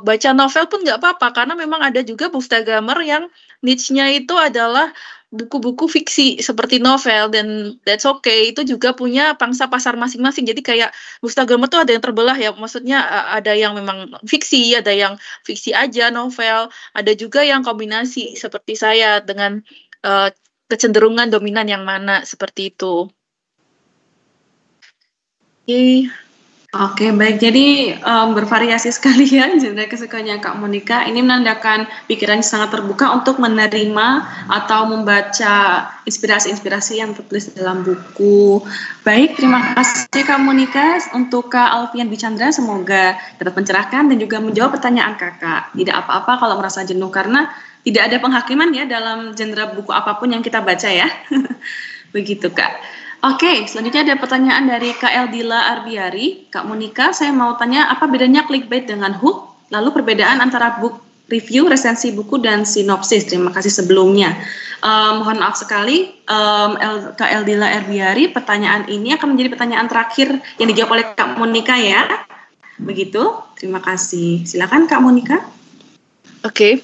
baca novel pun nggak apa-apa, karena memang ada juga bookstagrammer yang niche-nya itu adalah buku-buku fiksi seperti novel, dan that's okay. Itu juga punya pangsa pasar masing-masing. Jadi kayak bookstagrammer tuh ada yang terbelah ya, maksudnya ada yang memang fiksi, ada yang fiksi aja novel, ada juga yang kombinasi seperti saya dengan kecenderungan dominan yang mana, seperti itu. Oke, baik. Jadi bervariasi sekali ya genre kesukaannya Kak Monica. Ini menandakan pikirannya sangat terbuka untuk menerima atau membaca inspirasi-inspirasi yang tertulis dalam buku. Baik, terima kasih Kak Monica. Untuk Kak Alfian Bichandra, semoga dapat mencerahkan dan juga menjawab pertanyaan Kakak. Tidak apa-apa kalau merasa jenuh, karena tidak ada penghakiman ya dalam genre buku apapun yang kita baca ya. Begitu Kak. Oke, selanjutnya ada pertanyaan dari Kak Eldila Arbiari. Kak Monica, saya mau tanya apa bedanya clickbait dengan hook? Lalu perbedaan antara book review, resensi buku, dan sinopsis. Terima kasih sebelumnya. Mohon maaf sekali, Kak Eldila Arbiari, pertanyaan ini akan menjadi pertanyaan terakhir yang dijawab oleh Kak Monica ya. Begitu, terima kasih. Silakan Kak Monica. Oke.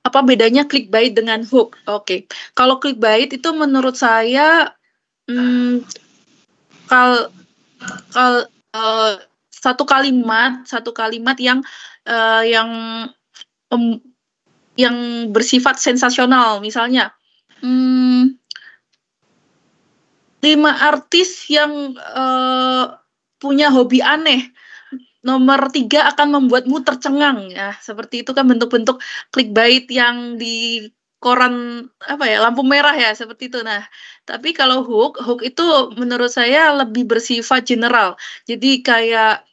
Apa bedanya clickbait dengan hook? Oke. Kalau clickbait itu menurut saya satu kalimat yang bersifat sensasional. Misalnya 5 artis yang punya hobi aneh, nomor 3 akan membuatmu tercengang, ya seperti itu kan bentuk-bentuk clickbait yang di koran lampu merah ya, seperti itu. Nah, tapi kalau hook itu menurut saya lebih bersifat general. Jadi kayak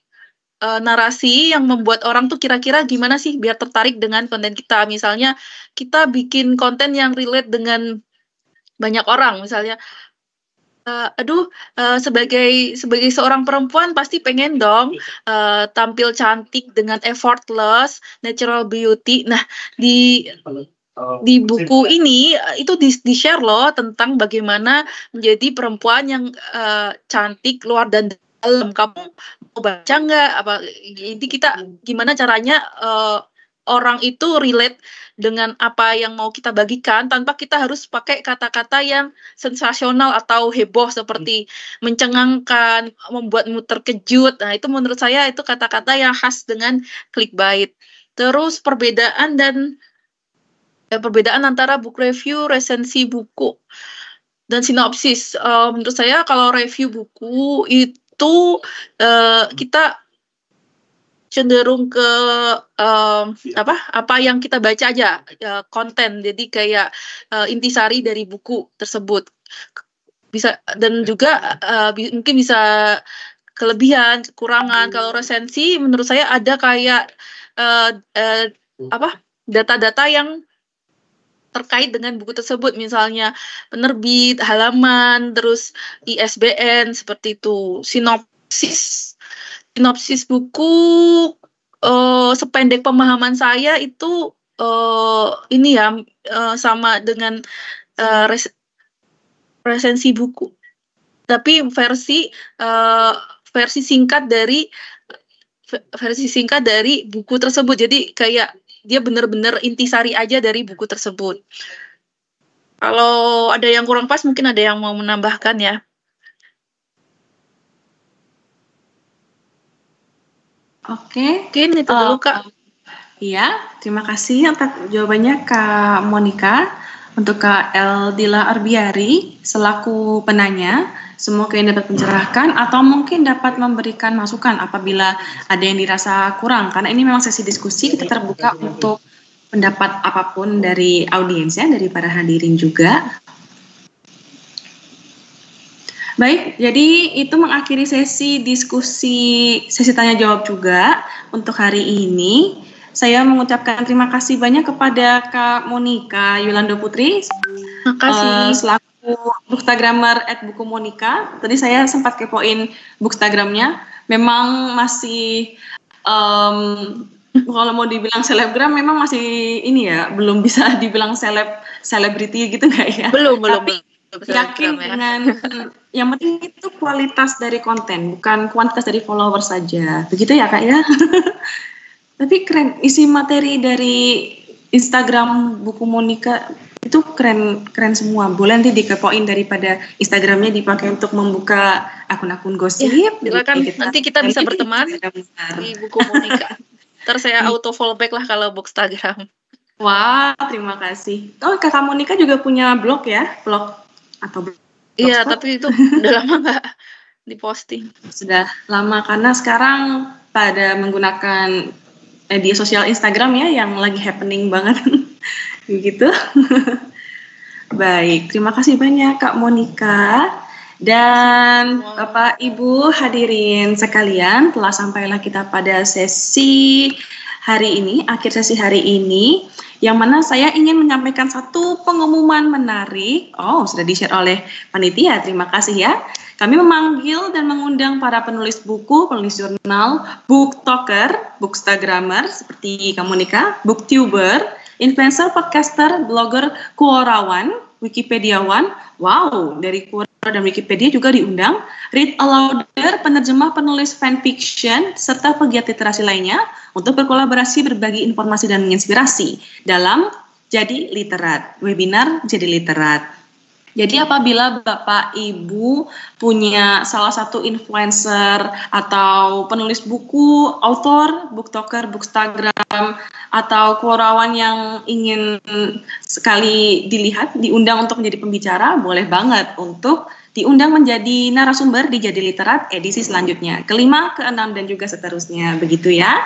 narasi yang membuat orang tuh kira-kira gimana sih biar tertarik dengan konten kita. Misalnya kita bikin konten yang relate dengan banyak orang, misalnya sebagai seorang perempuan pasti pengen dong tampil cantik dengan effortless natural beauty. Nah, di buku ini itu di-share loh tentang bagaimana menjadi perempuan yang cantik luar dan dalam. Kamu mau baca nggak? Jadi kita gimana caranya orang itu relate dengan apa yang mau kita bagikan tanpa kita harus pakai kata-kata yang sensasional atau heboh seperti mencengangkan, membuatmu terkejut. Nah, itu menurut saya itu kata-kata yang khas dengan clickbait. Terus perbedaan antara book review, resensi buku, dan sinopsis. Menurut saya kalau review buku itu kita cenderung ke apa yang kita baca aja, konten. Jadi kayak intisari dari buku tersebut. Bisa, dan juga mungkin bisa kelebihan, kekurangan. Kalau resensi menurut saya ada kayak data-data yang terkait dengan buku tersebut, misalnya penerbit, halaman, terus ISBN, seperti itu. Sinopsis buku, sependek pemahaman saya itu sama dengan resensi buku, tapi versi singkat dari buku tersebut. Jadi kayak dia benar-benar intisari aja dari buku tersebut. Kalau ada yang kurang pas mungkin ada yang mau menambahkan ya. Oke, mungkin itu dulu Kak. Iya, terima kasih atas jawabannya Kak Monica. Untuk Kak Eldila Arbiari selaku penanya, semoga ini dapat mencerahkan atau mungkin dapat memberikan masukan apabila ada yang dirasa kurang, karena ini memang sesi diskusi, kita terbuka untuk pendapat apapun dari audiens ya, dari para hadirin juga. Baik, jadi itu mengakhiri sesi diskusi, sesi tanya jawab juga untuk hari ini. Saya mengucapkan terima kasih banyak kepada Kak Monica Yolanda Putri. Terima kasih. Selaku Bookstagrammer @bukumonika. Tadi saya sempat kepoin Bookstagramnya. Memang masih kalau mau dibilang selebgram memang masih ini ya, belum bisa dibilang selebriti gitu nggak ya? Belum. Tapi yakin dengan yang penting itu kualitas dari konten, bukan kuantitas dari follower saja. Begitu ya Kak ya? Tapi keren, isi materi dari Instagram Buku Monika itu keren semua. Boleh nanti dikepoin daripada Instagramnya dipakai untuk membuka akun-akun gosip. Ya, silakan. Nanti kita bisa berteman di Buku Monika. Ntar saya auto follow back lah kalau Bookstagram. Wah, terima kasih. Oh, Kakak Monika juga punya blog ya? Blog atau blog? Iya, tapi itu udah lama nggak diposting. Sudah lama karena sekarang pada menggunakan media sosial Instagram ya yang lagi happening banget. Begitu. Baik, terima kasih banyak Kak Monika. Dan Bapak Ibu hadirin sekalian, telah sampailah kita pada sesi hari ini, akhir sesi hari ini, yang mana saya ingin menyampaikan satu pengumuman menarik. Oh, sudah di-share oleh panitia, terima kasih ya. Kami memanggil dan mengundang para penulis buku, penulis jurnal, booktalker, bookstagrammer seperti Kak Monika, booktuber, influencer, podcaster, blogger, Quorawan, Wikipediawan, wow, dari Quora dan Wikipedia juga diundang, read alouder, penerjemah, penulis fanfiction, serta pegiat literasi lainnya untuk berkolaborasi, berbagi informasi dan menginspirasi dalam Jadi Literat, webinar Jadi Literat. Jadi apabila Bapak Ibu punya salah satu influencer atau penulis buku, author, booktalker, bookstagram, atau Quorawan yang ingin sekali dilihat, diundang untuk menjadi pembicara, boleh banget untuk diundang menjadi narasumber di Jadi Literat edisi selanjutnya, ke-5, ke-6, dan juga seterusnya, begitu ya.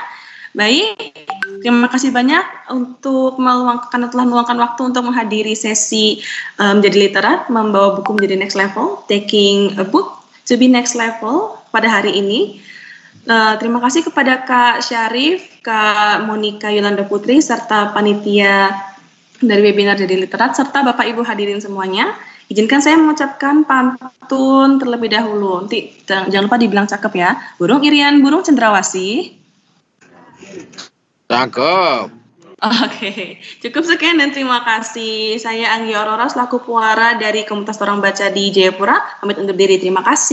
Baik, terima kasih banyak untuk telah meluangkan waktu untuk menghadiri sesi Jadi Literat, membawa buku menjadi next level, taking a book to be next level pada hari ini. Terima kasih kepada Kak Syarif, Kak Monika Yolanda Putri, serta panitia dari webinar Jadi Literat, serta Bapak Ibu hadirin semuanya. Izinkan saya mengucapkan pantun terlebih dahulu. Nanti jangan lupa dibilang cakep ya. Burung Irian, burung cendrawasih. Cakep. Oke, cukup sekian dan terima kasih. Saya Anggi Aurora selaku puara dari Komunitas Orang Baca di Jayapura. Pamit undur diri. Terima kasih.